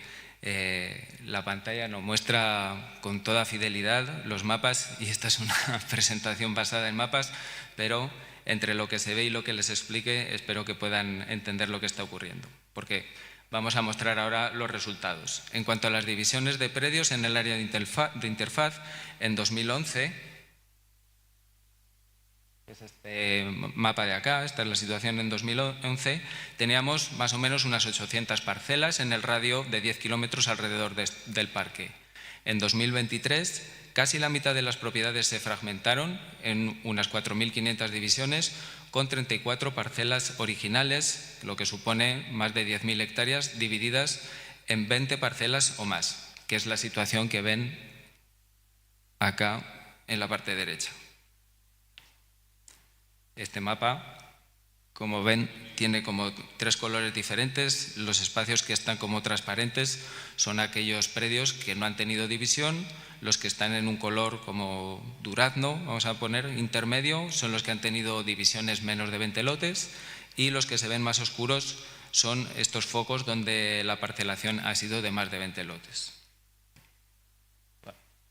la pantalla nos muestra con toda fidelidad los mapas y esta es una presentación basada en mapas, pero entre lo que se ve y lo que les explique espero que puedan entender lo que está ocurriendo, porque vamos a mostrar ahora los resultados. En cuanto a las divisiones de predios en el área de interfaz, en 2011, es este mapa de acá, esta es la situación en 2011, teníamos más o menos unas 800 parcelas en el radio de 10 kilómetros alrededor del parque. En 2023, casi la mitad de las propiedades se fragmentaron en unas 4.500 divisiones, con 34 parcelas originales, lo que supone más de 10.000 hectáreas divididas en 20 parcelas o más, que es la situación que ven acá en la parte derecha. Este mapa, como ven, tiene como tres colores diferentes. Los espacios que están como transparentes son aquellos predios que no han tenido división. Los que están en un color como durazno, vamos a poner intermedio, son los que han tenido divisiones menos de 20 lotes, y los que se ven más oscuros son estos focos donde la parcelación ha sido de más de 20 lotes.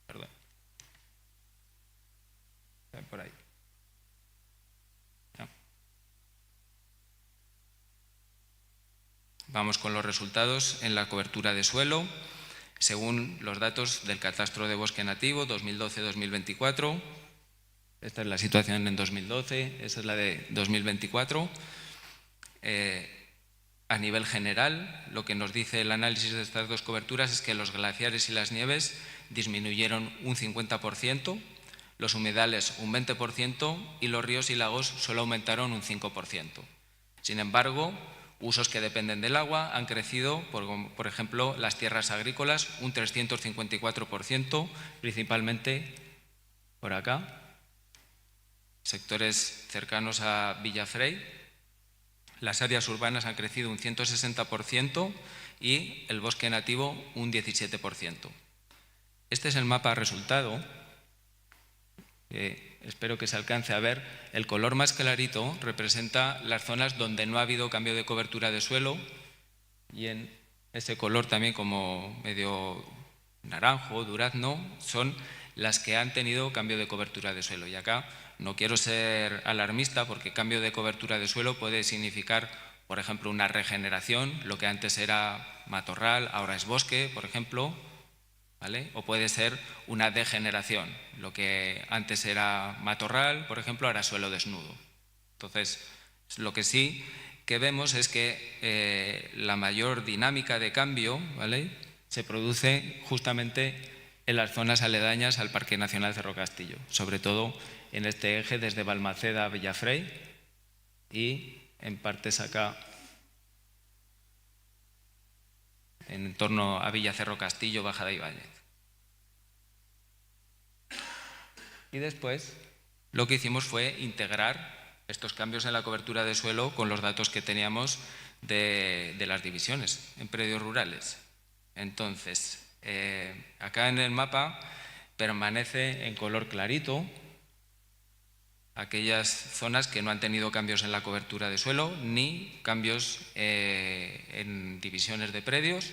Perdón. Por ahí. No. Vamos con los resultados en la cobertura de suelo. Según los datos del Catastro de Bosque Nativo 2012-2024, esta es la situación en 2012, esa es la de 2024. A nivel general, lo que nos dice el análisis de estas dos coberturas es que los glaciares y las nieves disminuyeron un 50%, los humedales un 20% y los ríos y lagos solo aumentaron un 5%. Sin embargo, usos que dependen del agua han crecido, por ejemplo, las tierras agrícolas un 354%, principalmente por acá, sectores cercanos a Villafrey. Las áreas urbanas han crecido un 160% y el bosque nativo un 17%. Este es el mapa resultado. Espero que se alcance a ver. El color más clarito representa las zonas donde no ha habido cambio de cobertura de suelo, y en ese color también como medio naranjo, durazno, son las que han tenido cambio de cobertura de suelo. Y acá no quiero ser alarmista porque cambio de cobertura de suelo puede significar, por ejemplo, una regeneración, lo que antes era matorral, ahora es bosque, por ejemplo, ¿vale? O puede ser una degeneración, lo que antes era matorral, por ejemplo, ahora suelo desnudo. Entonces, lo que sí que vemos es que la mayor dinámica de cambio, ¿vale?, se produce justamente en las zonas aledañas al Parque Nacional Cerro Castillo, sobre todo en este eje desde Balmaceda a Villafrey y en partes acá en torno a Villa Cerro Castillo, Bajada Ibáñez. Y después lo que hicimos fue integrar estos cambios en la cobertura de suelo con los datos que teníamos de las divisiones en predios rurales. Entonces, acá en el mapa permanece en color clarito aquellas zonas que no han tenido cambios en la cobertura de suelo ni cambios en divisiones de predios.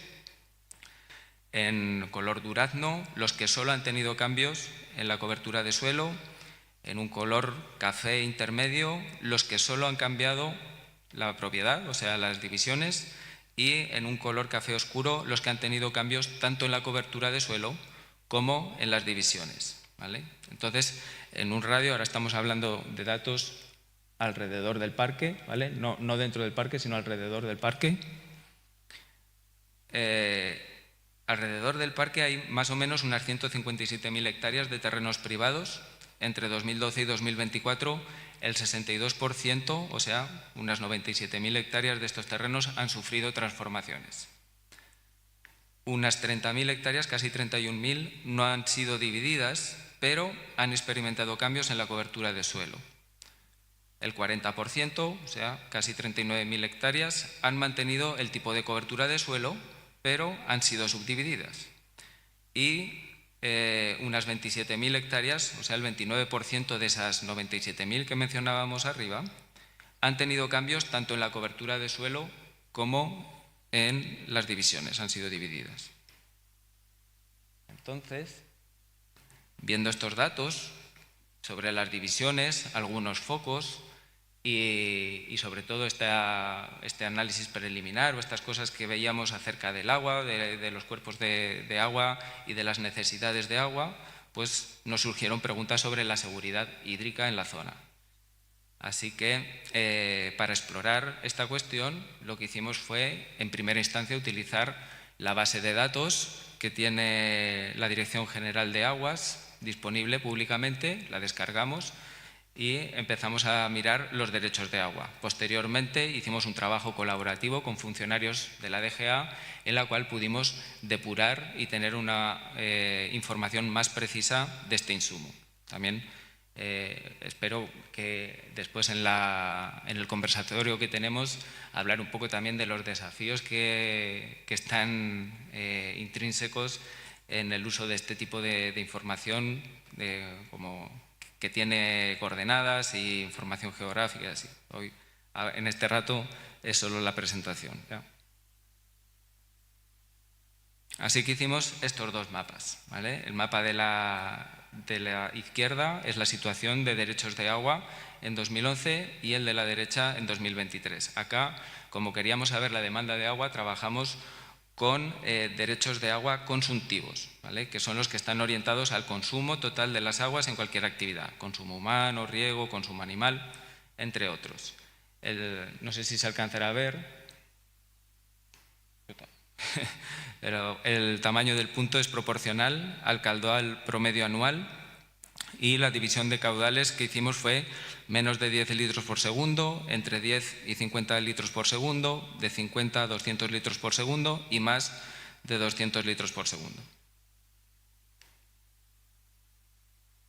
En color durazno, los que solo han tenido cambios en la cobertura de suelo. En un color café intermedio, los que solo han cambiado la propiedad, o sea, las divisiones. Y en un color café oscuro, los que han tenido cambios tanto en la cobertura de suelo como en las divisiones, ¿vale? Entonces, en un radio, ahora estamos hablando de datos alrededor del parque, ¿vale? No dentro del parque, sino alrededor del parque. Alrededor del parque hay más o menos unas 157.000 hectáreas de terrenos privados. Entre 2012 y 2024, el 62%, o sea, unas 97.000 hectáreas de estos terrenos han sufrido transformaciones. Unas 30.000 hectáreas, casi 31.000, no han sido divididas, pero han experimentado cambios en la cobertura de suelo. El 40%, o sea, casi 39.000 hectáreas, han mantenido el tipo de cobertura de suelo, pero han sido subdivididas. Y unas 27.000 hectáreas, o sea, el 29% de esas 97.000 que mencionábamos arriba, han tenido cambios tanto en la cobertura de suelo como en las divisiones, han sido divididas. Entonces, viendo estos datos sobre las divisiones, algunos focos y sobre todo este análisis preliminar o estas cosas que veíamos acerca del agua, de los cuerpos de agua y de las necesidades de agua, pues nos surgieron preguntas sobre la seguridad hídrica en la zona. Así que para explorar esta cuestión lo que hicimos fue, en primera instancia, utilizar la base de datos que tiene la Dirección General de Aguas disponible públicamente, la descargamos y empezamos a mirar los derechos de agua. Posteriormente hicimos un trabajo colaborativo con funcionarios de la DGA en la cual pudimos depurar y tener una información más precisa de este insumo. También espero que después en el conversatorio que tenemos hablar un poco también de los desafíos que están intrínsecos en el uso de este tipo de información que tiene coordenadas y información geográfica. Así. Hoy, en este rato, es solo la presentación, ¿ya? Así que hicimos estos dos mapas, ¿vale? El mapa de la izquierda es la situación de derechos de agua en 2011 y el de la derecha en 2023. Acá, como queríamos saber la demanda de agua, trabajamos con derechos de agua consuntivos, ¿vale? Que son los que están orientados al consumo total de las aguas en cualquier actividad, consumo humano, riego, consumo animal, entre otros. No sé si se alcanzará a ver, pero el tamaño del punto es proporcional al caudal promedio anual y la división de caudales que hicimos fue menos de 10 litros por segundo, entre 10 y 50 litros por segundo, de 50 a 200 litros por segundo y más de 200 litros por segundo.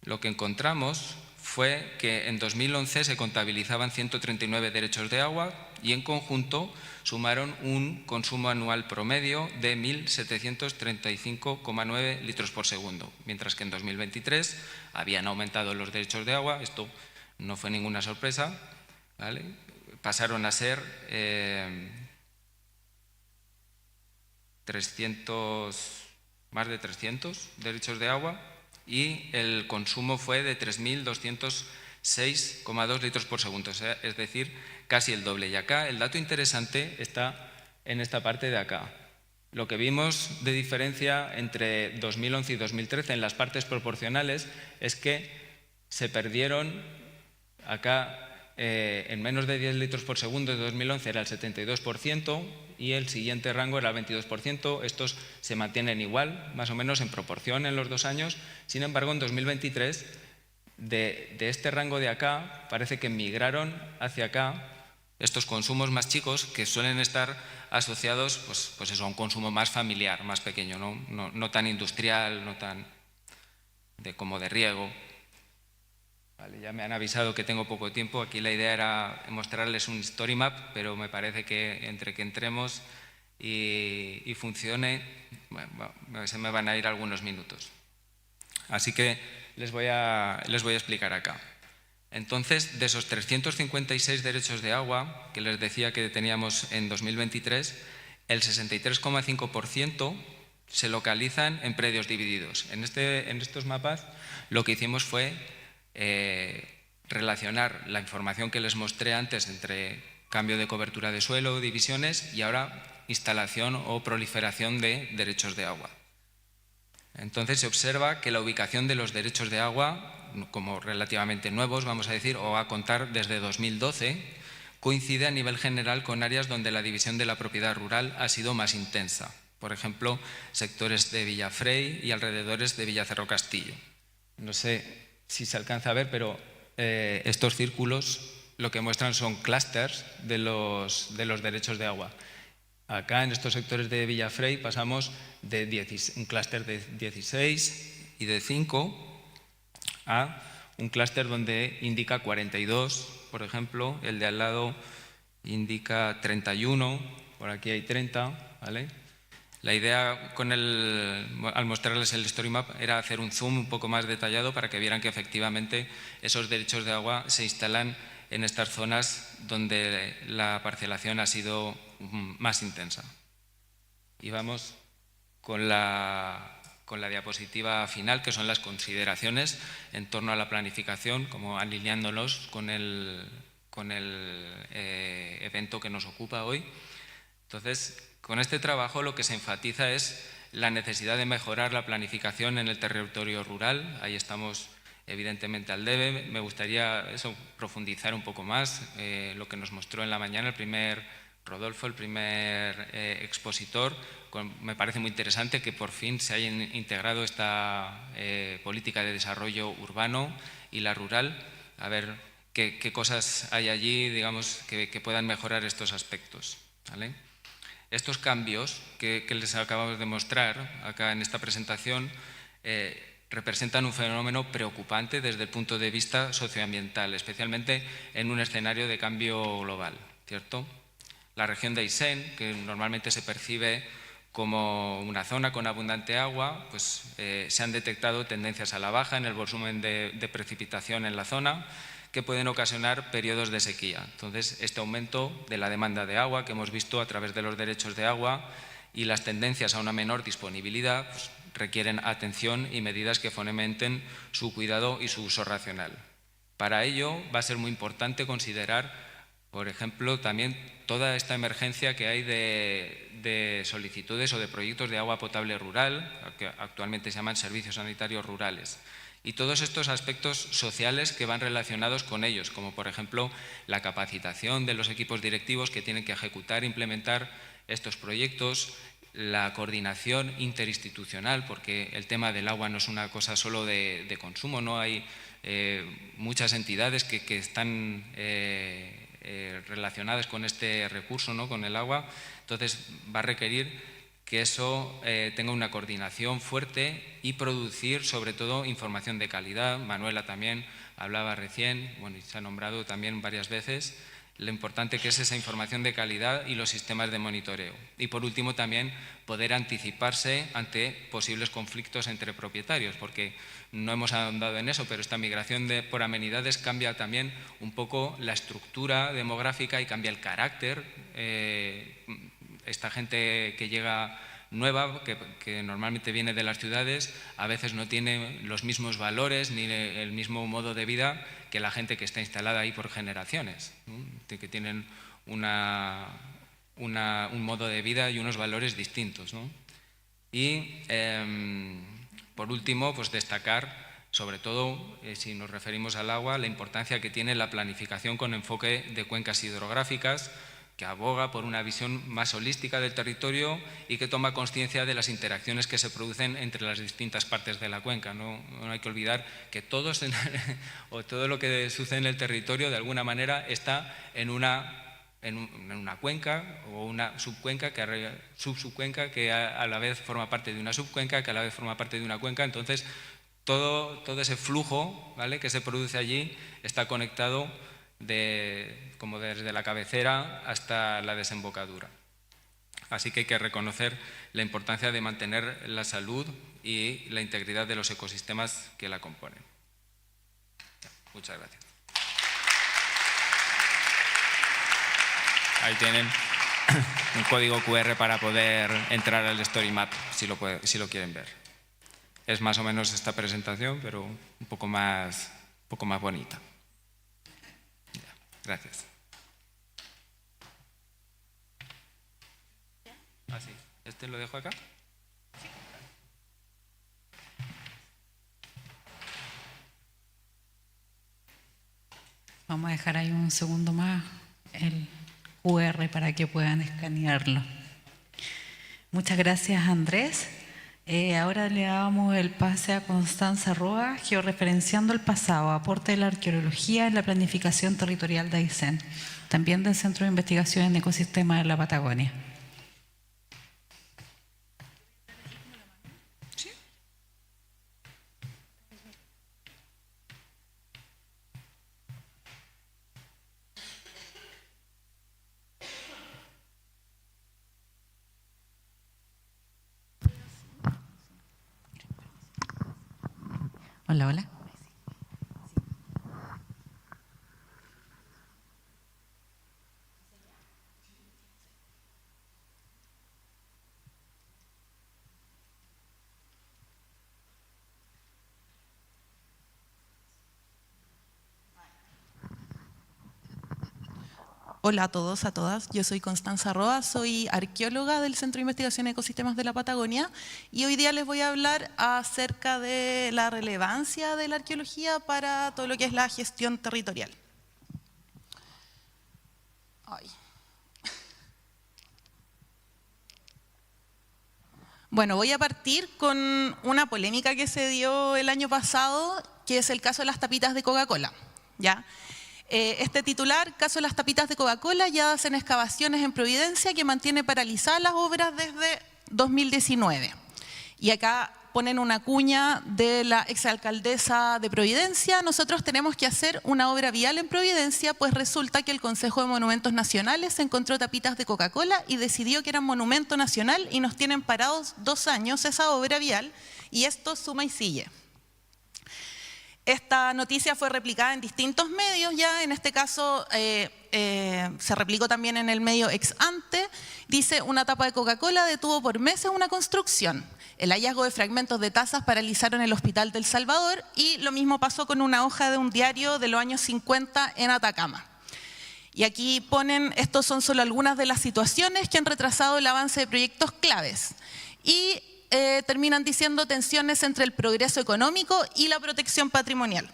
Lo que encontramos fue que en 2011 se contabilizaban 139 derechos de agua y en conjunto sumaron un consumo anual promedio de 1.735,9 litros por segundo, mientras que en 2023 habían aumentado los derechos de agua, esto no fue ninguna sorpresa, ¿vale? Pasaron a ser más de 300 derechos de agua y el consumo fue de 3.206,2 litros por segundo, o sea, es decir, casi el doble. Y acá el dato interesante está en esta parte de acá. Lo que vimos de diferencia entre 2011 y 2013 en las partes proporcionales es que se perdieron acá en menos de 10 litros por segundo de 2011 era el 72% y el siguiente rango era el 22%. Estos se mantienen igual, más o menos en proporción en los 2 años. Sin embargo, en 2023, de este rango de acá, parece que migraron hacia acá estos consumos más chicos que suelen estar asociados pues eso, a un consumo más familiar, más pequeño, no tan industrial, no tan como de riego. Vale, ya me han avisado que tengo poco tiempo. Aquí la idea era mostrarles un story map, pero me parece que entre que entremos y funcione, bueno, se me van a ir algunos minutos. Así que les voy a explicar acá. Entonces, de esos 356 derechos de agua que les decía que teníamos en 2023, el 63,5% se localizan en predios divididos. En estos mapas lo que hicimos fue relacionar la información que les mostré antes entre cambio de cobertura de suelo, divisiones, y ahora instalación o proliferación de derechos de agua. Entonces se observa que la ubicación de los derechos de agua, como relativamente nuevos, vamos a decir, o a contar desde 2012, coincide a nivel general con áreas donde la división de la propiedad rural ha sido más intensa. Por ejemplo, sectores de Villafrey y alrededores de Villacerro Castillo. No sé si se alcanza a ver, pero estos círculos lo que muestran son clústeres de los derechos de agua. Acá en estos sectores de Villafrey pasamos de un clúster de 16 y de 5 a un clúster donde indica 42, por ejemplo, el de al lado indica 31, por aquí hay 30, ¿vale? La idea al mostrarles el Story Map era hacer un zoom un poco más detallado para que vieran que efectivamente esos derechos de agua se instalan en estas zonas donde la parcelación ha sido más intensa. Y vamos con la diapositiva final, que son las consideraciones en torno a la planificación, como alineándolos con el evento que nos ocupa hoy. Entonces, con este trabajo lo que se enfatiza es la necesidad de mejorar la planificación en el territorio rural. Ahí estamos evidentemente al debe. Me gustaría profundizar un poco más lo que nos mostró en la mañana Rodolfo, el primer expositor. Me parece muy interesante que por fin se haya integrado esta política de desarrollo urbano y la rural. A ver qué cosas hay allí, digamos, que puedan mejorar estos aspectos, ¿vale? Estos cambios que les acabamos de mostrar acá en esta presentación representan un fenómeno preocupante desde el punto de vista socioambiental, especialmente en un escenario de cambio global, ¿cierto? La región de Aysén, que normalmente se percibe como una zona con abundante agua, pues se han detectado tendencias a la baja en el volumen de precipitación en la zona, que pueden ocasionar periodos de sequía. Entonces, este aumento de la demanda de agua que hemos visto a través de los derechos de agua y las tendencias a una menor disponibilidad pues, requieren atención y medidas que fomenten su cuidado y su uso racional. Para ello va a ser muy importante considerar, por ejemplo, también toda esta emergencia que hay de solicitudes o de proyectos de agua potable rural, que actualmente se llaman servicios sanitarios rurales, y todos estos aspectos sociales que van relacionados con ellos, como por ejemplo la capacitación de los equipos directivos que tienen que ejecutar e implementar estos proyectos, la coordinación interinstitucional, porque el tema del agua no es una cosa solo de consumo, no hay muchas entidades que están relacionadas con este recurso, ¿no? Con el agua. Entonces va a requerir que eso tenga una coordinación fuerte y producir sobre todo información de calidad. Manuela también hablaba recién, bueno, y se ha nombrado también varias veces lo importante que es esa información de calidad y los sistemas de monitoreo. Y por último también poder anticiparse ante posibles conflictos entre propietarios, porque no hemos ahondado en eso, pero esta migración por amenidades cambia también un poco la estructura demográfica y cambia el carácter. Esta gente que llega nueva, que normalmente viene de las ciudades, a veces no tiene los mismos valores ni el mismo modo de vida que la gente que está instalada ahí por generaciones, ¿no? Que tienen un modo de vida y unos valores distintos, ¿no? Y por último, pues destacar sobre todo, si nos referimos al agua, la importancia que tiene la planificación con enfoque de cuencas hidrográficas, que aboga por una visión más holística del territorio y que toma conciencia de las interacciones que se producen entre las distintas partes de la cuenca. No hay que olvidar que todo lo que sucede en el territorio de alguna manera está en una cuenca o una subcuenca que a la vez forma parte de una subcuenca, que a la vez forma parte de una cuenca. Entonces, todo ese flujo, ¿vale?, que se produce allí está conectado como desde la cabecera hasta la desembocadura. Así que hay que reconocer la importancia de mantener la salud y la integridad de los ecosistemas que la componen. Muchas gracias. Ahí tienen un código QR para poder entrar al Story Map, si lo quieren ver. Es más o menos esta presentación, pero un poco más bonita. Gracias. Ah, sí. ¿Este lo dejo acá? Vamos a dejar ahí un segundo más el QR para que puedan escanearlo. Muchas gracias, Andrés. Ahora le damos el pase a Constanza Roa, georreferenciando el pasado, aporte de la arqueología en la planificación territorial de Aysén, también del Centro de Investigación en Ecosistemas de la Patagonia. Hola, hola. Hola a todos, a todas. Yo soy Constanza Roa, soy arqueóloga del Centro de Investigación en Ecosistemas de la Patagonia y hoy día les voy a hablar acerca de la relevancia de la arqueología para todo lo que es la gestión territorial. Bueno, voy a partir con una polémica que se dio el año pasado, que es el caso de las tapitas de Coca-Cola, ¿ya? Este titular, caso de las tapitas de Coca-Cola halladas en excavaciones en Providencia, que mantiene paralizadas las obras desde 2019. Y acá ponen una cuña de la exalcaldesa de Providencia: nosotros tenemos que hacer una obra vial en Providencia, pues resulta que el Consejo de Monumentos Nacionales encontró tapitas de Coca-Cola y decidió que eran monumento nacional y nos tienen parados 2 años esa obra vial, y esto suma y sigue. Esta noticia fue replicada en distintos medios ya, en este caso se replicó también en el medio Ex Ante. Dice: una tapa de Coca-Cola detuvo por meses una construcción. El hallazgo de fragmentos de tazas paralizaron el Hospital del Salvador, y lo mismo pasó con una hoja de un diario de los años 50 en Atacama. Y aquí ponen: estos son solo algunas de las situaciones que han retrasado el avance de proyectos claves. Y terminan diciendo: tensiones entre el progreso económico y la protección patrimonial.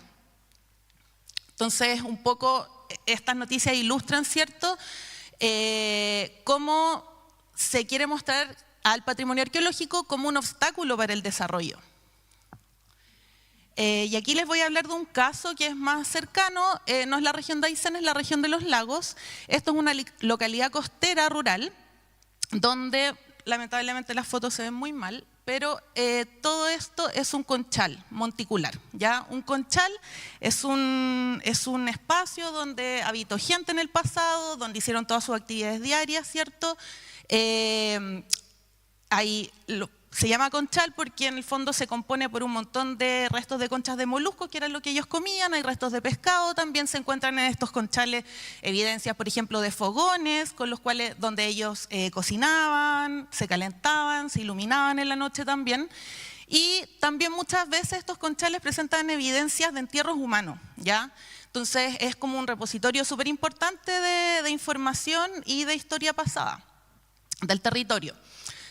Entonces, un poco estas noticias ilustran, ¿cierto?, cómo se quiere mostrar al patrimonio arqueológico como un obstáculo para el desarrollo. Y aquí les voy a hablar de un caso que es más cercano, no es la región de Aysén, es la región de los lagos. Esto es una localidad costera rural, donde lamentablemente las fotos se ven muy mal, pero todo esto es un conchal monticular, ¿ya? Un conchal es un espacio donde habitó gente en el pasado, donde hicieron todas sus actividades diarias, ¿cierto? Se llama conchal porque en el fondo se compone por un montón de restos de conchas de moluscos, que era lo que ellos comían. Hay restos de pescado, también se encuentran en estos conchales evidencias, por ejemplo, de fogones con los cuales, donde ellos cocinaban, se calentaban, se iluminaban en la noche también. Y también muchas veces estos conchales presentan evidencias de entierros humanos, ¿ya? Entonces es como un repositorio súper importante de información y de historia pasada del territorio.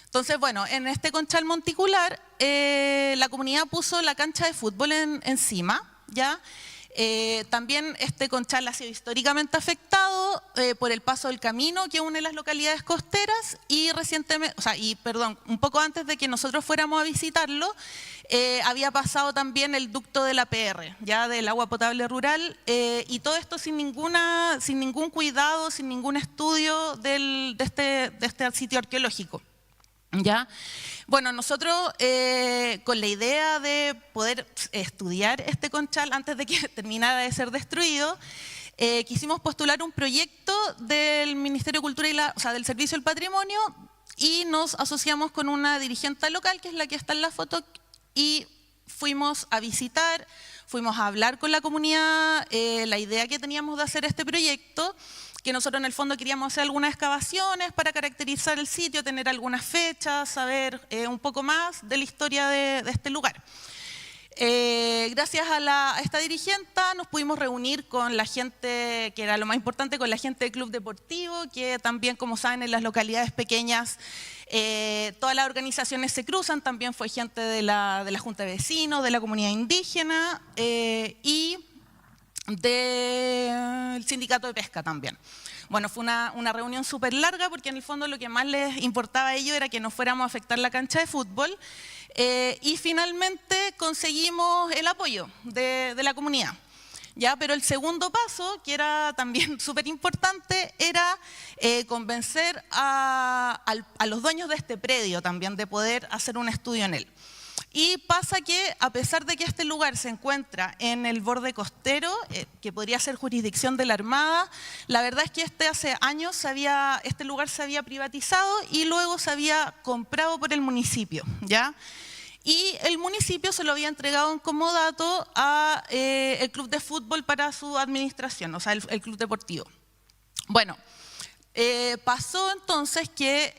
Entonces, bueno, en este conchal monticular la comunidad puso la cancha de fútbol encima, ¿ya? También este conchal ha sido históricamente afectado por el paso del camino que une las localidades costeras, y recientemente, un poco antes de que nosotros fuéramos a visitarlo, había pasado también el ducto de la PR, ya del agua potable rural, y todo esto sin ningún cuidado, sin ningún estudio de este sitio arqueológico. ¿Ya? Bueno, nosotros con la idea de poder estudiar este conchal antes de que terminara de ser destruido, quisimos postular un proyecto del Ministerio de Cultura del Servicio del Patrimonio, y nos asociamos con una dirigente local, que es la que está en la foto, y fuimos a visitar, fuimos a hablar con la comunidad, la idea que teníamos de hacer este proyecto, que nosotros en el fondo queríamos hacer algunas excavaciones para caracterizar el sitio, tener algunas fechas, saber un poco más de la historia de este lugar. Gracias a esta dirigenta nos pudimos reunir con la gente, que era lo más importante, con la gente del club deportivo, que también, como saben, en las localidades pequeñas todas las organizaciones se cruzan. También fue gente de la Junta de Vecinos, de la comunidad indígena y del sindicato de pesca también. Bueno, fue una reunión súper larga porque en el fondo lo que más les importaba a ellos era que no fuéramos a afectar la cancha de fútbol y finalmente conseguimos el apoyo de la comunidad. ¿Ya? Pero el segundo paso, que era también súper importante, era convencer a los dueños de este predio también de poder hacer un estudio en él. Y pasa que, a pesar de que este lugar se encuentra en el borde costero, que podría ser jurisdicción de la Armada, la verdad es que hace años este lugar se había privatizado y luego se había comprado por el municipio, ¿ya? Y el municipio se lo había entregado en comodato a el club de fútbol para su administración, o sea, el club deportivo. Bueno, pasó entonces que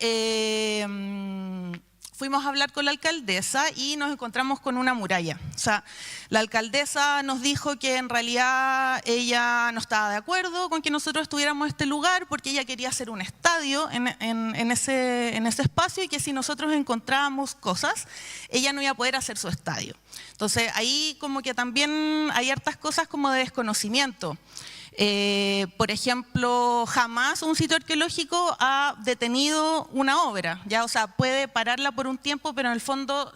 fuimos a hablar con la alcaldesa y nos encontramos con una muralla. O sea, la alcaldesa nos dijo que en realidad ella no estaba de acuerdo con que nosotros estuviéramos en este lugar porque ella quería hacer un estadio en ese espacio y que si nosotros encontrábamos cosas, ella no iba a poder hacer su estadio. Entonces ahí como que también hay hartas cosas como de desconocimiento. Por ejemplo, jamás un sitio arqueológico ha detenido una obra, ¿ya? O sea, puede pararla por un tiempo, pero en el fondo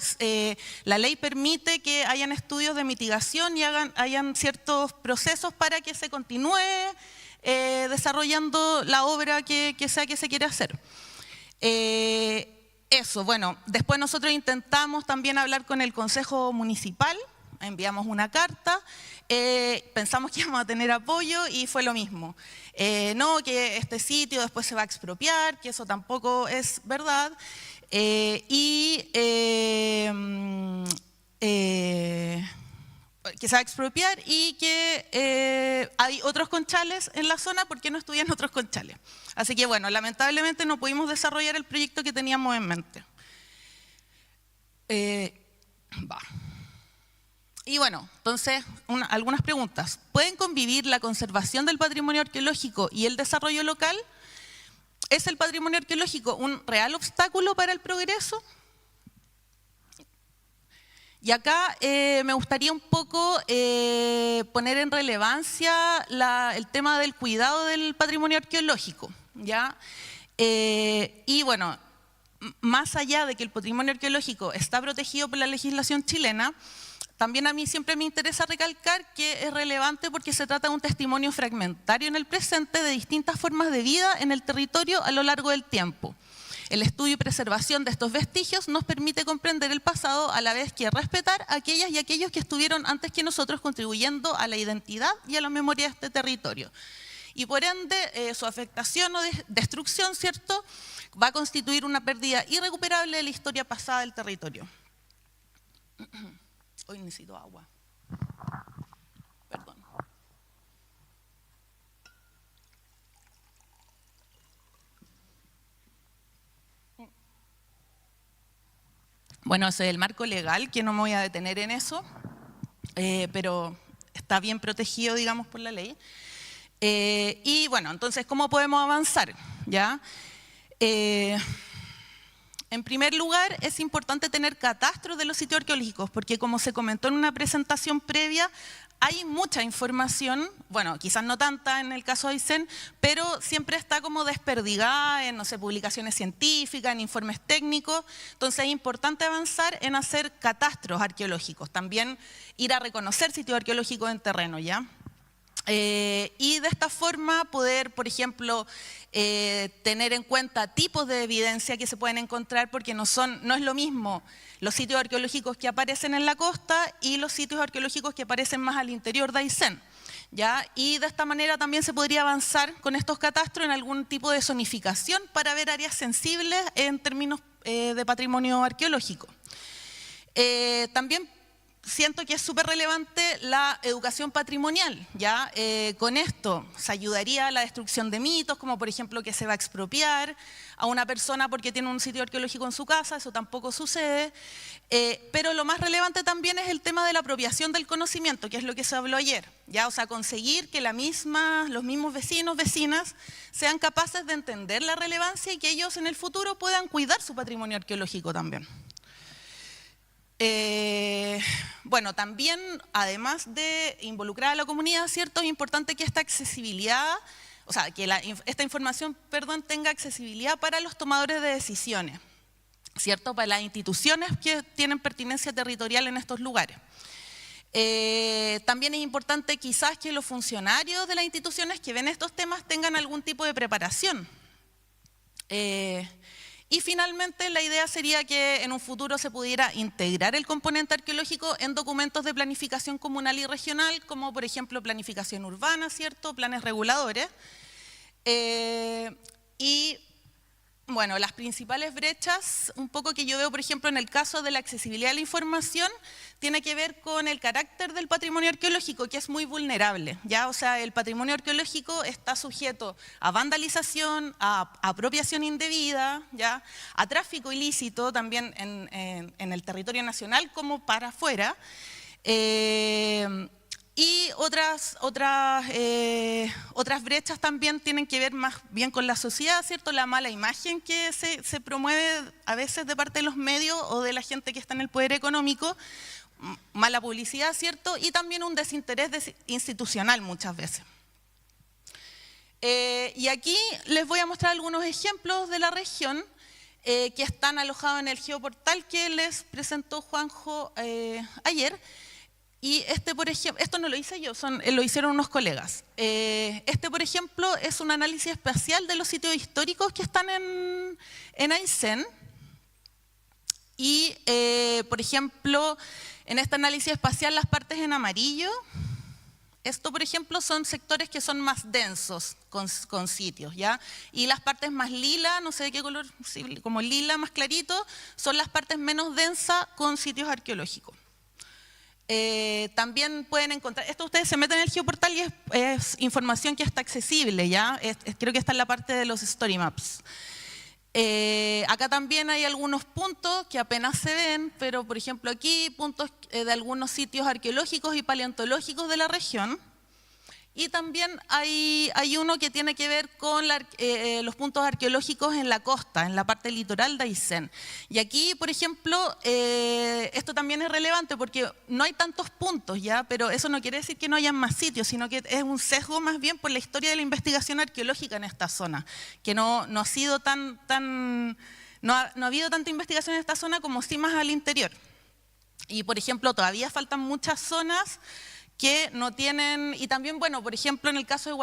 la ley permite que hayan estudios de mitigación y hayan ciertos procesos para que se continúe desarrollando la obra que sea que se quiere hacer. Eso, bueno, después nosotros intentamos también hablar con el Consejo Municipal, enviamos una carta, pensamos que íbamos a tener apoyo y fue lo mismo. No, que este sitio después se va a expropiar, que eso tampoco es verdad. Que se va a expropiar y que hay otros conchales en la zona porque no estudian otros conchales. Así que bueno, lamentablemente no pudimos desarrollar el proyecto que teníamos en mente. Y bueno, entonces, algunas preguntas. ¿Pueden convivir la conservación del patrimonio arqueológico y el desarrollo local? ¿Es el patrimonio arqueológico un real obstáculo para el progreso? Y acá me gustaría un poco poner en relevancia el tema del cuidado del patrimonio arqueológico, ¿ya? Y bueno, más allá de que el patrimonio arqueológico está protegido por la legislación chilena, también a mí siempre me interesa recalcar que es relevante porque se trata de un testimonio fragmentario en el presente de distintas formas de vida en el territorio a lo largo del tiempo. El estudio y preservación de estos vestigios nos permite comprender el pasado a la vez que respetar a aquellas y aquellos que estuvieron antes que nosotros contribuyendo a la identidad y a la memoria de este territorio. Y por ende, su afectación o destrucción, ¿cierto?, va a constituir una pérdida irrecuperable de la historia pasada del territorio. Hoy necesito agua. Perdón. Bueno, ese es el marco legal, que no me voy a detener en eso, pero está bien protegido, digamos, por la ley. Y bueno, entonces, ¿cómo podemos avanzar? ¿Ya? En primer lugar, es importante tener catastros de los sitios arqueológicos, porque como se comentó en una presentación previa, hay mucha información, bueno, quizás no tanta en el caso de Aysén, pero siempre está como desperdigada en, no sé, publicaciones científicas, en informes técnicos. Entonces es importante avanzar en hacer catastros arqueológicos, también ir a reconocer sitios arqueológicos en terreno, ¿ya? Y de esta forma poder, por ejemplo, tener en cuenta tipos de evidencia que se pueden encontrar, porque no es lo mismo los sitios arqueológicos que aparecen en la costa y los sitios arqueológicos que aparecen más al interior de Aysén, ¿ya? Y de esta manera también se podría avanzar con estos catastros en algún tipo de zonificación para ver áreas sensibles en términos de patrimonio arqueológico. También siento que es súper relevante la educación patrimonial, ¿ya? Con esto se ayudaría a la destrucción de mitos, como por ejemplo que se va a expropiar a una persona porque tiene un sitio arqueológico en su casa, eso tampoco sucede. Pero lo más relevante también es el tema de la apropiación del conocimiento, que es lo que se habló ayer, ¿ya? O sea, conseguir que los mismos vecinos, vecinas, sean capaces de entender la relevancia y que ellos en el futuro puedan cuidar su patrimonio arqueológico también. Bueno, también, además de involucrar a la comunidad, ¿cierto? Es importante que esta accesibilidad, o sea, que esta información, tenga accesibilidad para los tomadores de decisiones, ¿cierto? Para las instituciones que tienen pertinencia territorial en estos lugares. También es importante quizás que los funcionarios de las instituciones que ven estos temas tengan algún tipo de preparación. Y finalmente la idea sería que en un futuro se pudiera integrar el componente arqueológico en documentos de planificación comunal y regional, como por ejemplo planificación urbana, ¿cierto? Planes reguladores. Y bueno, las principales brechas, un poco que yo veo por ejemplo en el caso de la accesibilidad a la información, tiene que ver con el carácter del patrimonio arqueológico, que es muy vulnerable, ¿ya? O sea, el patrimonio arqueológico está sujeto a vandalización, a apropiación indebida, ¿ya? A tráfico ilícito también en el territorio nacional como para afuera. Y otras brechas también tienen que ver más bien con la sociedad, ¿cierto? La mala imagen que se promueve a veces de parte de los medios o de la gente que está en el poder económico, mala publicidad, ¿cierto? Y también un desinterés institucional muchas veces. Y aquí les voy a mostrar algunos ejemplos de la región que están alojados en el geoportal que les presentó Juanjo ayer. Y por ejemplo, esto no lo hice yo, lo hicieron unos colegas. Por ejemplo, es un análisis espacial de los sitios históricos que están en Aysén. Y, por ejemplo, en este análisis espacial, las partes en amarillo, esto, por ejemplo, son sectores que son más densos con sitios, ¿ya? Y las partes más lila, no sé de qué color, como lila, más clarito, son las partes menos densas con sitios arqueológicos. También pueden encontrar, esto ustedes se meten en el geoportal y es información que está accesible, ¿ya? Creo que está en la parte de los story maps. Acá también hay algunos puntos que apenas se ven, pero por ejemplo aquí puntos de algunos sitios arqueológicos y paleontológicos de la región. Y también hay uno que tiene que ver con los puntos arqueológicos en la costa, en la parte litoral de Aysén. Y aquí, por ejemplo, esto también es relevante porque no hay tantos puntos, ¿ya? Pero eso no quiere decir que no hayan más sitios, sino que es un sesgo más bien por la historia de la investigación arqueológica en esta zona, que no ha sido no ha habido tanta investigación en esta zona como sí más al interior. Y, por ejemplo, todavía faltan muchas zonas que no tienen, y también, bueno, por ejemplo, en el caso de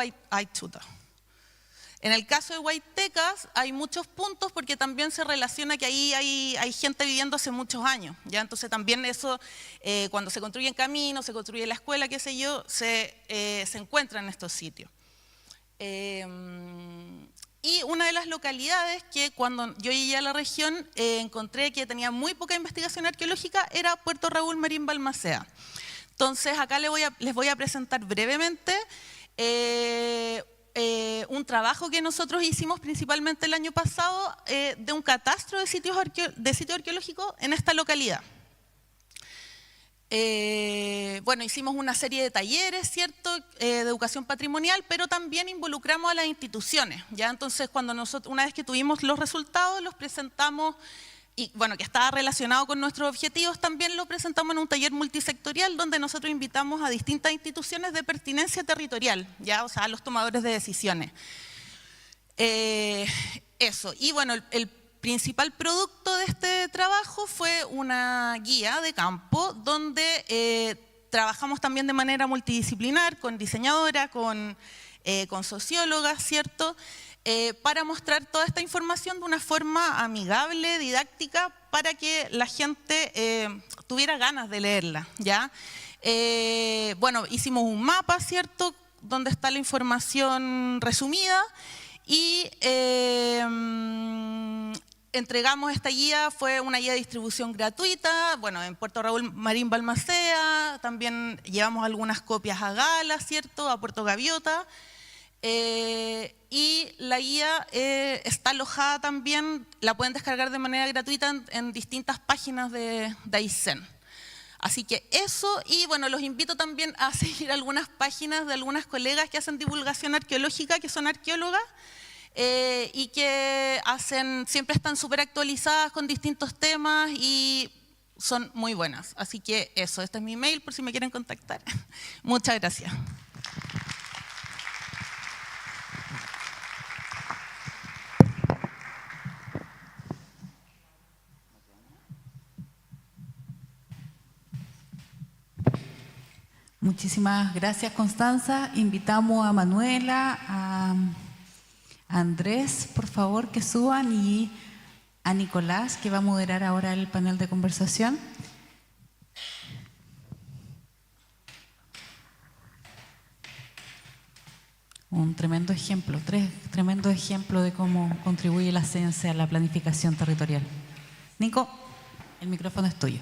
Huaytecas hay muchos puntos porque también se relaciona que ahí hay gente viviendo hace muchos años, ¿ya? Entonces también eso, cuando se construyen caminos, se construye la escuela, qué sé yo, se encuentra en estos sitios. Y una de las localidades que cuando yo llegué a la región encontré que tenía muy poca investigación arqueológica era Puerto Raúl Marín Balmaceda. Entonces, acá les voy a presentar brevemente un trabajo que nosotros hicimos principalmente el año pasado de un catastro de sitios arqueológicos en esta localidad. Bueno, hicimos una serie de talleres, ¿cierto?, de educación patrimonial, pero también involucramos a las instituciones, ¿ya? Entonces, una vez que tuvimos los resultados, los presentamos. Y bueno, que estaba relacionado con nuestros objetivos, también lo presentamos en un taller multisectorial donde nosotros invitamos a distintas instituciones de pertinencia territorial, ¿ya? O sea, a los tomadores de decisiones. Eso, y bueno, el principal producto de este trabajo fue una guía de campo donde Trabajamos también de manera multidisciplinar con diseñadoras, con sociólogas, ¿cierto? Para mostrar toda esta información de una forma amigable, didáctica, para que la gente tuviera ganas de leerla, ¿ya? Bueno, hicimos un mapa, ¿cierto?, donde está la información resumida y entregamos esta guía, fue una guía de distribución gratuita, bueno, en Puerto Raúl Marín Balmaceda, también llevamos algunas copias a Gala, ¿cierto?, a Puerto Gaviota, y la guía está alojada también, la pueden descargar de manera gratuita en distintas páginas de Aysén. Así que eso, y bueno, los invito también a seguir algunas páginas de algunas colegas que hacen divulgación arqueológica, que son arqueólogas, y que siempre están súper actualizadas con distintos temas y son muy buenas. Así que eso, este es mi mail por si me quieren contactar. Muchas gracias. Muchísimas gracias, Constanza. Invitamos a Manuela, a Andrés, por favor, que suban, y a Nicolás, que va a moderar ahora el panel de conversación. Un tremendo ejemplo, tremendo ejemplo de cómo contribuye la ciencia a la planificación territorial. Nico, el micrófono es tuyo.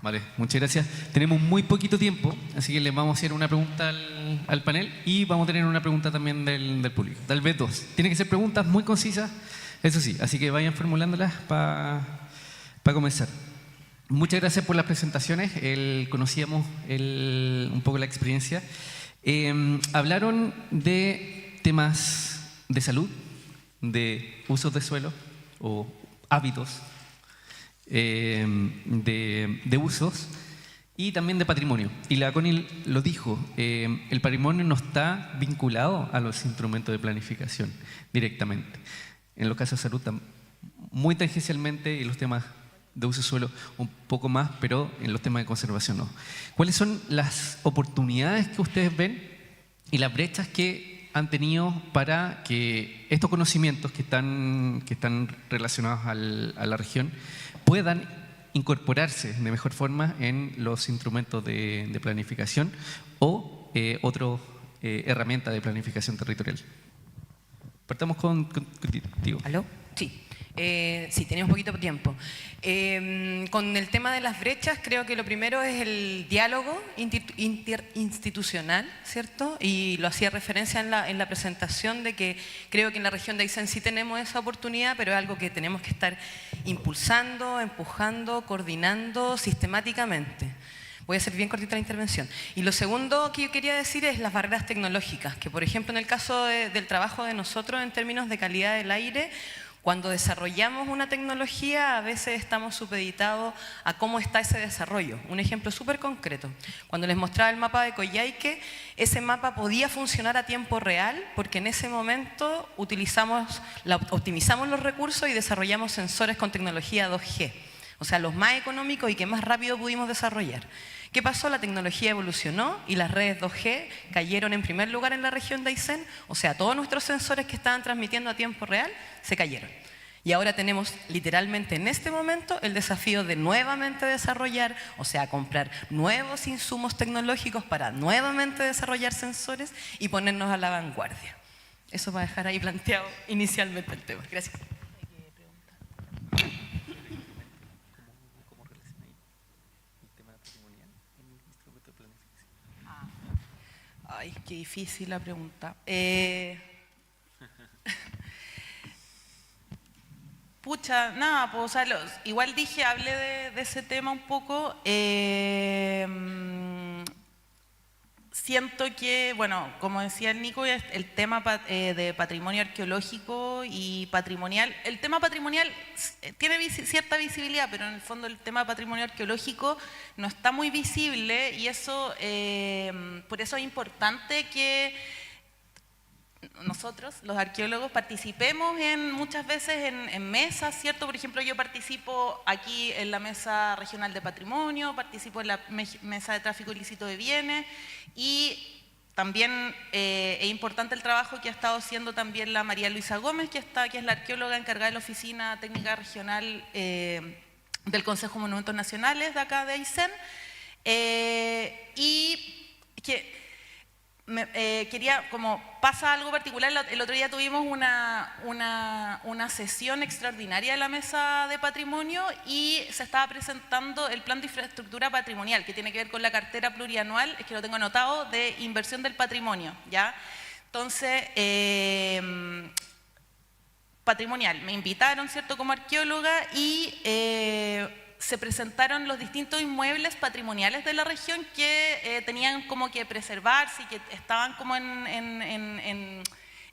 Vale, muchas gracias. Tenemos muy poquito tiempo, así que les vamos a hacer una pregunta al panel y vamos a tener una pregunta también del público. Tal vez dos. Tienen que ser preguntas muy concisas, eso sí, así que vayan formulándolas para comenzar. Muchas gracias por las presentaciones, conocíamos un poco la experiencia. Hablaron de temas de salud, de usos de suelo o hábitos, de usos y también de patrimonio. Y la Connie lo dijo, el patrimonio no está vinculado a los instrumentos de planificación directamente. En los casos de salud muy tangencialmente, y los temas de uso de suelo un poco más, pero en los temas de conservación no. ¿Cuáles son las oportunidades que ustedes ven y las brechas que han tenido para que estos conocimientos que están relacionados a la región puedan incorporarse de mejor forma en los instrumentos de planificación o otras herramientas de planificación territorial? Partamos contigo. ¿Aló? Sí. Sí, tenemos poquito tiempo. Con el tema de las brechas, creo que lo primero es el diálogo interinstitucional, ¿cierto? Y lo hacía referencia en la presentación de que creo que en la región de Aysén sí tenemos esa oportunidad, pero es algo que tenemos que estar impulsando, empujando, coordinando sistemáticamente. Voy a hacer bien cortita la intervención. Y lo segundo que yo quería decir es las barreras tecnológicas, que por ejemplo en el caso del trabajo de nosotros en términos de calidad del aire, cuando desarrollamos una tecnología, a veces estamos supeditados a cómo está ese desarrollo. Un ejemplo súper concreto. Cuando les mostraba el mapa de Coyhaique, ese mapa podía funcionar a tiempo real porque en ese momento optimizamos los recursos y desarrollamos sensores con tecnología 2G. O sea, los más económicos y que más rápido pudimos desarrollar. ¿Qué pasó? La tecnología evolucionó y las redes 2G cayeron en primer lugar en la región de Aysén. O sea, todos nuestros sensores que estaban transmitiendo a tiempo real se cayeron. Y ahora tenemos literalmente en este momento el desafío de nuevamente desarrollar, o sea, comprar nuevos insumos tecnológicos para nuevamente desarrollar sensores y ponernos a la vanguardia. Eso va a dejar ahí planteado inicialmente el tema. Gracias. Ay, qué difícil la pregunta. Pucha, nada, pues, o sea, igual hablé de ese tema un poco. Siento que, bueno, como decía el Nico, el tema de patrimonio arqueológico y patrimonial, el tema patrimonial tiene cierta visibilidad, pero en el fondo el tema patrimonio arqueológico no está muy visible y eso, por eso es importante que nosotros, los arqueólogos, participemos muchas veces en mesas, ¿cierto? Por ejemplo, yo participo aquí en la Mesa Regional de Patrimonio, participo en la Mesa de Tráfico Ilícito de Bienes, y también es importante el trabajo que ha estado haciendo también la María Luisa Gómez, que es la arqueóloga encargada de la Oficina Técnica Regional del Consejo de Monumentos Nacionales de acá de Aysén, y que quería, como pasa algo particular, el otro día tuvimos una sesión extraordinaria de la Mesa de Patrimonio y se estaba presentando el plan de infraestructura patrimonial, que tiene que ver con la cartera plurianual, es que lo tengo anotado, de inversión del patrimonio, ¿ya? Entonces, patrimonial, me invitaron, ¿cierto?, como arqueóloga, y se presentaron los distintos inmuebles patrimoniales de la región que tenían como que preservarse y que estaban como en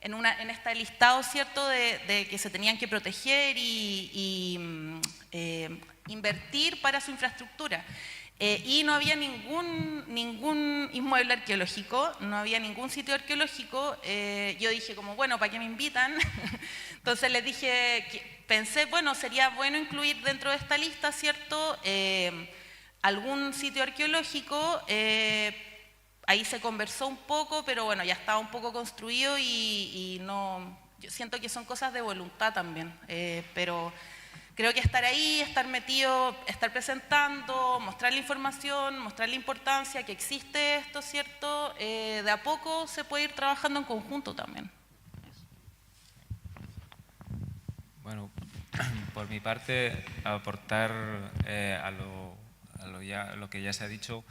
este listado, ¿cierto?, de que se tenían que proteger y invertir para su infraestructura. Y no había ningún inmueble arqueológico, no había ningún sitio arqueológico. Yo dije como, bueno, ¿para qué me invitan? Entonces les dije, pensé, bueno, sería bueno incluir dentro de esta lista, ¿cierto?, algún sitio arqueológico. Ahí se conversó un poco, pero bueno, ya estaba un poco construido y no, yo siento que son cosas de voluntad también, pero creo que estar ahí, estar metido, estar presentando, mostrar la información, mostrar la importancia que existe esto, ¿cierto? De a poco se puede ir trabajando en conjunto también. Bueno, por mi parte, aportar a lo que ya se ha dicho,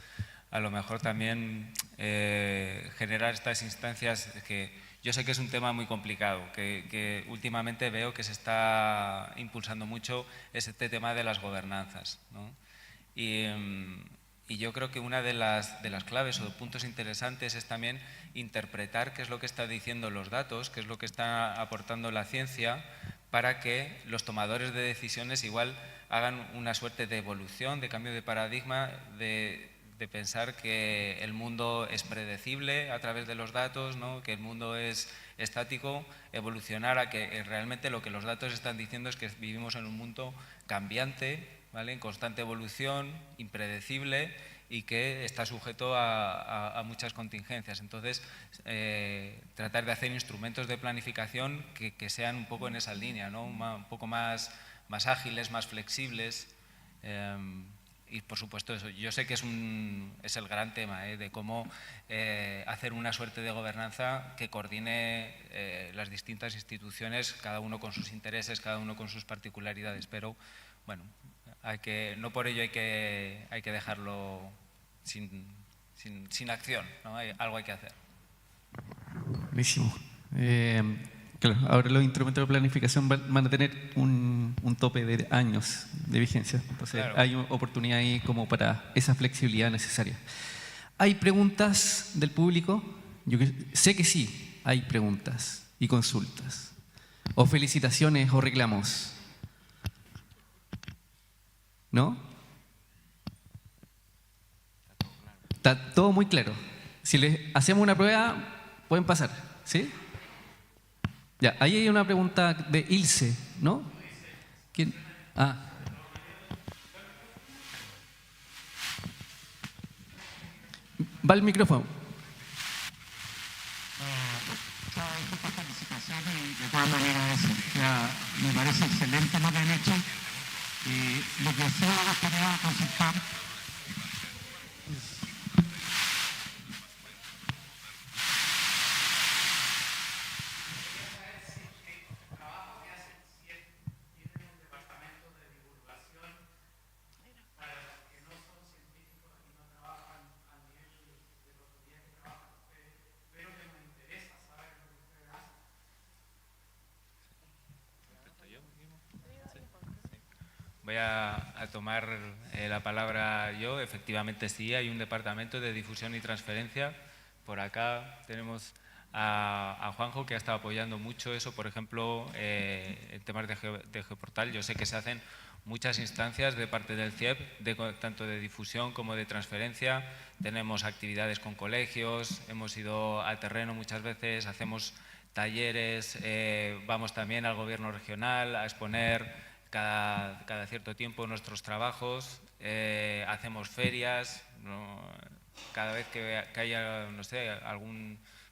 a lo mejor también generar estas instancias que yo sé que es un tema muy complicado, que últimamente veo que se está impulsando mucho este tema de las gobernanzas, ¿no? Y yo creo que una de las claves o puntos interesantes es también interpretar qué es lo que están diciendo los datos, qué es lo que está aportando la ciencia, para que los tomadores de decisiones igual hagan una suerte de evolución, de cambio de paradigma, de pensar que el mundo es predecible a través de los datos, ¿no?, que el mundo es estático, evolucionar a que realmente lo que los datos están diciendo es que vivimos en un mundo cambiante, ¿vale?, en constante evolución, impredecible y que está sujeto a muchas contingencias. Entonces, tratar de hacer instrumentos de planificación que sean un poco en esa línea, ¿no?, un poco más ágiles, más flexibles. Y por supuesto eso, yo sé que es el gran tema, de cómo hacer una suerte de gobernanza que coordine las distintas instituciones, cada uno con sus intereses, cada uno con sus particularidades, pero bueno, no por ello hay que dejarlo sin acción, ¿no? Algo hay que hacer. Buenísimo. Claro, ahora los instrumentos de planificación van a tener un tope de años de vigencia, entonces claro, hay una oportunidad ahí como para esa flexibilidad necesaria. ¿Hay preguntas del público? Yo sé que sí, hay preguntas y consultas, o felicitaciones o reclamos. ¿No? Está todo muy claro. Si les hacemos una prueba, pueden pasar, ¿sí? Ya, ahí hay una pregunta de Ilse, ¿no? ¿Quién? Ah. Va el micrófono. Felicitaciones de todas maneras, me parece excelente lo que han hecho. Lo que sí me gustaría consultar. Voy a tomar la palabra yo. Efectivamente sí, hay un departamento de difusión y transferencia. Por acá tenemos a Juanjo, que ha estado apoyando mucho eso, por ejemplo, en temas de Geoportal. Yo sé que se hacen muchas instancias de parte del CIEP, tanto de difusión como de transferencia. Tenemos actividades con colegios, hemos ido a terreno muchas veces, hacemos talleres, vamos también al gobierno regional a exponer cada cierto tiempo nuestros trabajos, hacemos ferias, cada vez que haya, no sé,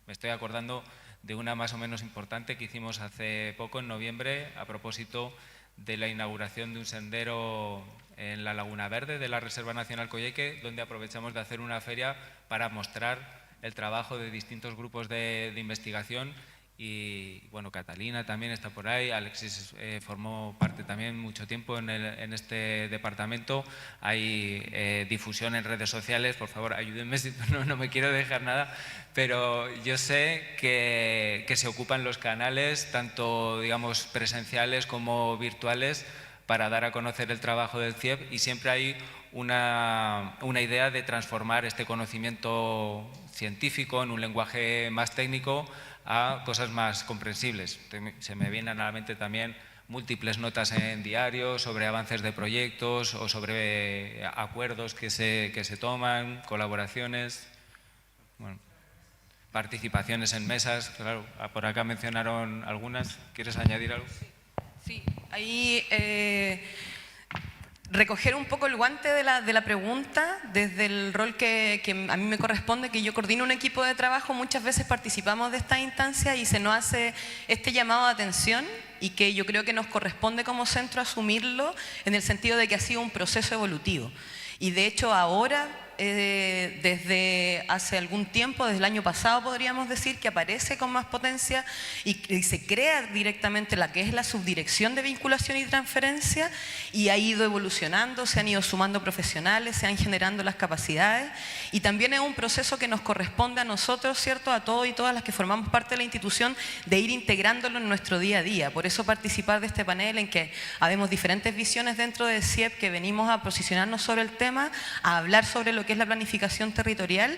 me estoy acordando de una más o menos importante que hicimos hace poco, en noviembre, a propósito de la inauguración de un sendero en la Laguna Verde de la Reserva Nacional Coyeque, donde aprovechamos de hacer una feria para mostrar el trabajo de distintos grupos de investigación. Y bueno, Catalina también está por ahí, Alexis formó parte también mucho tiempo en este departamento. Hay difusión en redes sociales, por favor ayúdenme, no me quiero dejar nada, pero yo sé que se ocupan los canales, tanto digamos presenciales como virtuales, para dar a conocer el trabajo del CIEP, y siempre hay una idea de transformar este conocimiento científico en un lenguaje más técnico a cosas más comprensibles. Se me vienen a la mente también múltiples notas en diarios sobre avances de proyectos o sobre acuerdos que se toman, colaboraciones, bueno, participaciones en mesas. Claro, por acá mencionaron algunas. ¿Quieres añadir algo? Sí, ahí recoger un poco el guante de la pregunta desde el rol que a mí me corresponde, que yo coordino un equipo de trabajo. Muchas veces participamos de esta instancia y se nos hace este llamado de atención, y que yo creo que nos corresponde como centro asumirlo, en el sentido de que ha sido un proceso evolutivo. Y de hecho ahora, desde hace algún tiempo, desde el año pasado podríamos decir, que aparece con más potencia y se crea directamente la que es la subdirección de vinculación y transferencia, y ha ido evolucionando, se han ido sumando profesionales, se han generando las capacidades, y también es un proceso que nos corresponde a nosotros, ¿cierto?, a todos y todas las que formamos parte de la institución, de ir integrándolo en nuestro día a día. Por eso participar de este panel, en que habemos diferentes visiones dentro de CIEP, que venimos a posicionarnos sobre el tema, a hablar sobre lo que es la planificación territorial,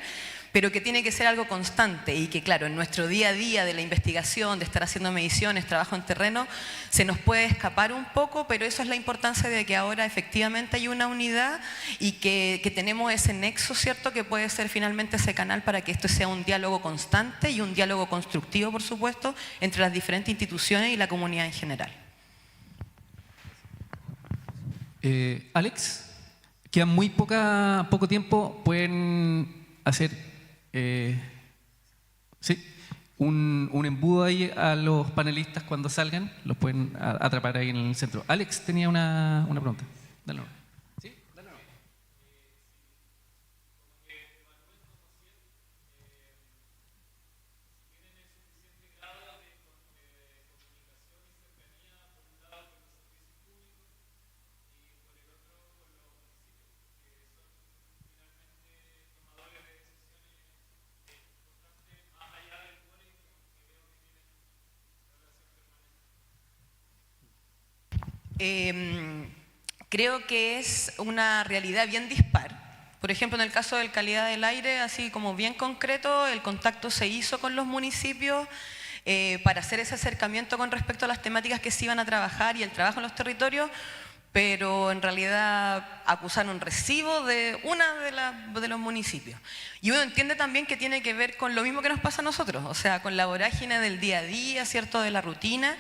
pero que tiene que ser algo constante, y que claro, en nuestro día a día de la investigación, de estar haciendo mediciones, trabajo en terreno, se nos puede escapar un poco, pero eso es la importancia de que ahora efectivamente hay una unidad y que tenemos ese nexo, ¿cierto?, que puede ser finalmente ese canal para que esto sea un diálogo constante y un diálogo constructivo, por supuesto, entre las diferentes instituciones y la comunidad en general. Alex, queda muy poco tiempo. Pueden hacer un embudo ahí a los panelistas cuando salgan, los pueden atrapar ahí en el centro. Alex tenía una pregunta. Dale. ¿Sí? Dale. Creo que es una realidad bien dispar. Por ejemplo, en el caso de calidad del aire, así como bien concreto, el contacto se hizo con los municipios para hacer ese acercamiento con respecto a las temáticas que se iban a trabajar y el trabajo en los territorios, pero en realidad acusaron recibo de una de los municipios. Y uno entiende también que tiene que ver con lo mismo que nos pasa a nosotros, o sea, con la vorágine del día a día, ¿cierto?, de la rutina.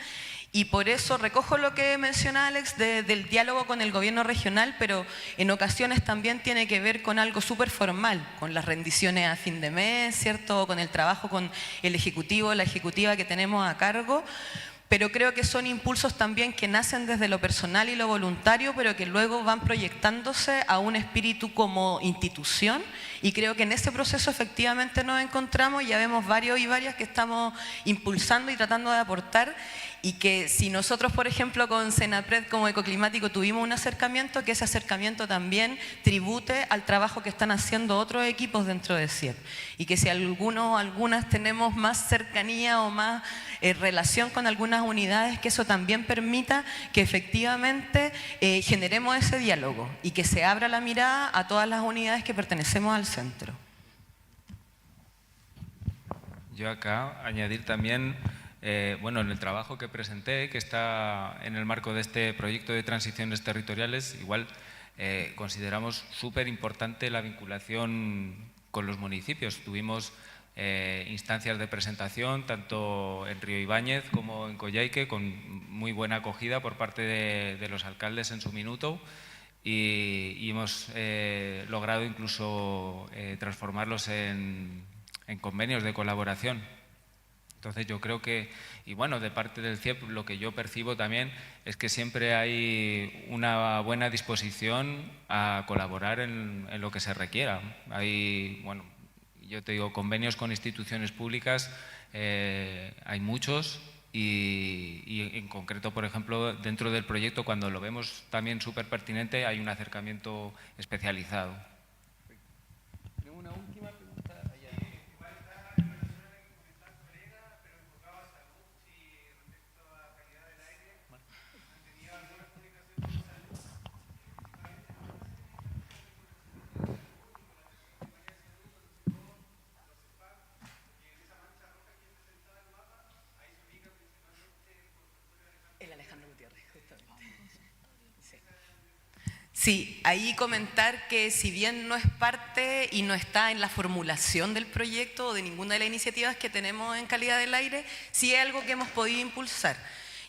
Y por eso recojo lo que menciona Alex del diálogo con el gobierno regional, pero en ocasiones también tiene que ver con algo súper formal, con las rendiciones a fin de mes, ¿cierto?, con el trabajo con el ejecutivo, la ejecutiva que tenemos a cargo. Pero creo que son impulsos también que nacen desde lo personal y lo voluntario, pero que luego van proyectándose a un espíritu como institución, y creo que en ese proceso efectivamente nos encontramos. Ya vemos varios y varias que estamos impulsando y tratando de aportar, y que si nosotros, por ejemplo, con Senapred como Ecoclimático tuvimos un acercamiento, que ese acercamiento también tribute al trabajo que están haciendo otros equipos dentro de CIEP, y que si algunos o algunas tenemos más cercanía o más relación con algunas unidades, que eso también permita que efectivamente generemos ese diálogo y que se abra la mirada a todas las unidades que pertenecemos al centro. Yo acá añadir también, bueno, en el trabajo que presenté, que está en el marco de este proyecto de transiciones territoriales, igual consideramos súper importante la vinculación con los municipios. Tuvimos instancias de presentación tanto en Río Ibáñez como en Coyhaique, con muy buena acogida por parte de los alcaldes en su minuto, y hemos logrado incluso transformarlos en convenios de colaboración. Entonces yo creo que, y bueno, de parte del CIEP lo que yo percibo también es que siempre hay una buena disposición a colaborar en lo que se requiera. Hay, bueno, yo te digo, convenios con instituciones públicas, hay muchos, y en concreto, por ejemplo, dentro del proyecto, cuando lo vemos también súper pertinente, hay un acercamiento especializado. Sí, ahí comentar que si bien no es parte y no está en la formulación del proyecto o de ninguna de las iniciativas que tenemos en calidad del aire, sí es algo que hemos podido impulsar.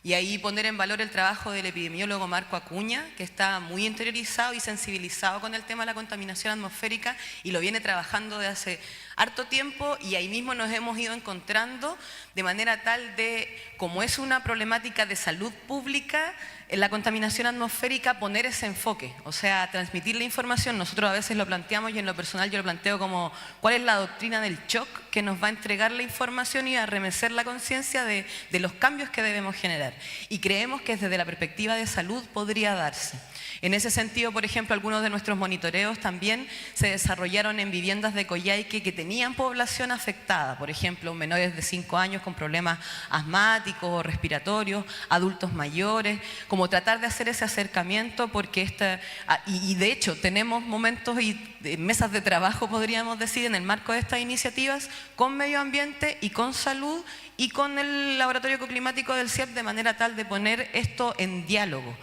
Y ahí poner en valor el trabajo del epidemiólogo Marco Acuña, que está muy interiorizado y sensibilizado con el tema de la contaminación atmosférica y lo viene trabajando desde hace harto tiempo, y ahí mismo nos hemos ido encontrando de manera tal de, como es una problemática de salud pública, en la contaminación atmosférica, poner ese enfoque, o sea, transmitir la información. Nosotros a veces lo planteamos, y en lo personal yo lo planteo como cuál es la doctrina del shock que nos va a entregar la información y a remecer la conciencia de los cambios que debemos generar. Y creemos que desde la perspectiva de salud podría darse. En ese sentido, por ejemplo, algunos de nuestros monitoreos también se desarrollaron en viviendas de Coyhaique que tenían población afectada, por ejemplo, menores de 5 años con problemas asmáticos o respiratorios, adultos mayores, como tratar de hacer ese acercamiento, porque y de hecho tenemos momentos y mesas de trabajo, podríamos decir, en el marco de estas iniciativas, con medio ambiente y con salud y con el laboratorio ecoclimático del CIEP, de manera tal de poner esto en diálogo.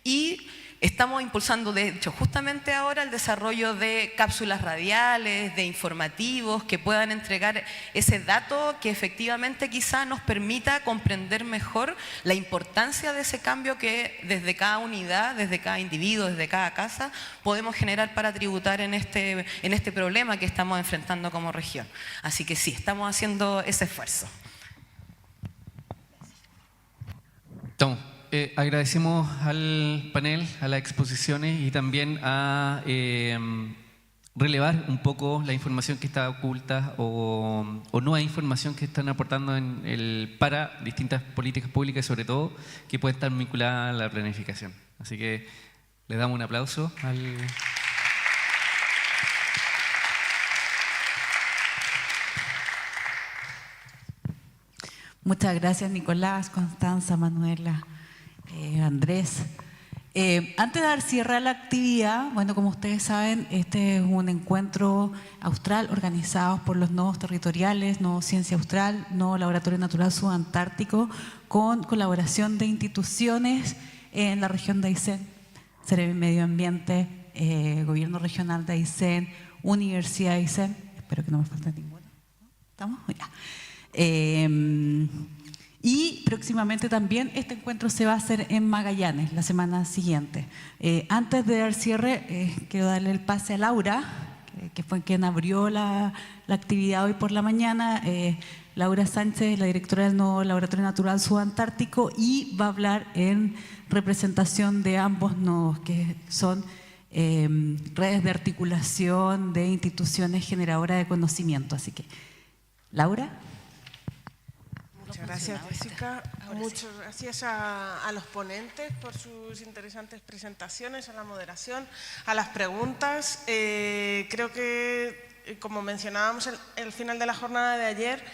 Y estamos impulsando, de hecho, justamente ahora el desarrollo de cápsulas radiales, de informativos que puedan entregar ese dato que efectivamente quizá nos permita comprender mejor la importancia de ese cambio que desde cada unidad, desde cada individuo, desde cada casa, podemos generar para tributar en este problema que estamos enfrentando como región. Así que sí, estamos haciendo ese esfuerzo. Estamos. Agradecemos al panel, a las exposiciones y también a relevar un poco la información que está oculta o nueva información que están aportando para distintas políticas públicas y sobre todo que puede estar vinculada a la planificación. Así que le damos un aplauso al... Muchas gracias, Nicolás, Constanza, Manuela, Andrés. Antes de dar cierre a la actividad, bueno, como ustedes saben, este es un encuentro austral organizado por los nodos territoriales, Nodo Ciencia Austral, Nodo Laboratorio Natural Subantártico, con colaboración de instituciones en la región de Aysén, Ceremi Medio Ambiente, Gobierno Regional de Aysén, Universidad de Aysén, espero que no me falte ninguna. ¿Estamos? Ya. Y próximamente también este encuentro se va a hacer en Magallanes la semana siguiente. Antes de dar cierre, quiero darle el pase a Laura, que fue quien abrió la actividad hoy por la mañana. Laura Sánchez, la directora del Nodo Laboratorio Natural Subantártico, y va a hablar en representación de ambos nodos, que son redes de articulación de instituciones generadoras de conocimiento. Así que, Laura. Muchas gracias, Jessica. Muchas gracias a los ponentes por sus interesantes presentaciones, a la moderación, a las preguntas. Creo que, como mencionábamos al final de la jornada de ayer,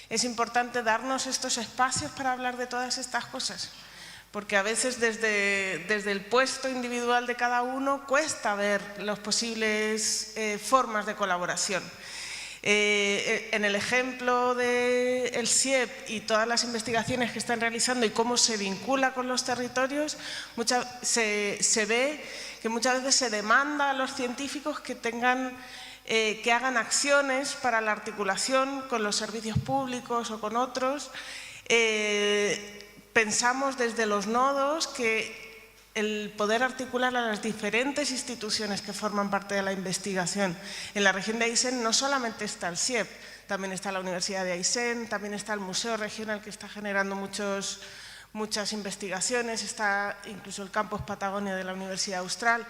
es importante darnos estos espacios para hablar de todas estas cosas, porque a veces desde el puesto individual de cada uno cuesta ver las posibles formas de colaboración. En el ejemplo del CIEP y todas las investigaciones que están realizando y cómo se vincula con los territorios, se ve que muchas veces se demanda a los científicos que tengan que hagan acciones para la articulación con los servicios públicos o con otros. Pensamos desde los nodos que el poder articular a las diferentes instituciones que forman parte de la investigación. En la región de Aysén no solamente está el CIEP, también está la Universidad de Aysén, también está el Museo Regional que está generando muchas investigaciones, está incluso el Campus Patagonia de la Universidad Austral.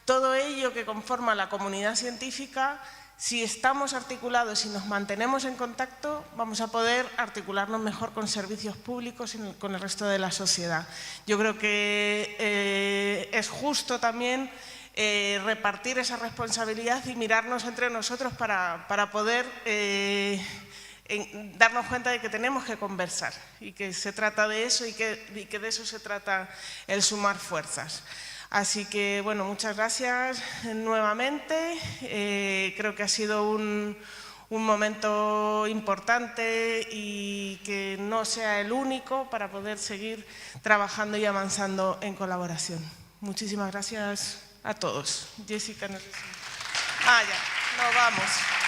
Todo ello que conforma la comunidad científica, si estamos articulados y nos mantenemos en contacto, vamos a poder articularnos mejor con servicios públicos y con el resto de la sociedad. Yo creo que es justo también repartir esa responsabilidad y mirarnos entre nosotros para poder darnos cuenta de que tenemos que conversar y que se trata de eso y que de eso se trata el sumar fuerzas. Así que, bueno, muchas gracias nuevamente. Creo que ha sido un momento importante y que no sea el único para poder seguir trabajando y avanzando en colaboración. Muchísimas gracias a todos. Jessica, no sé si... ya, nos vamos.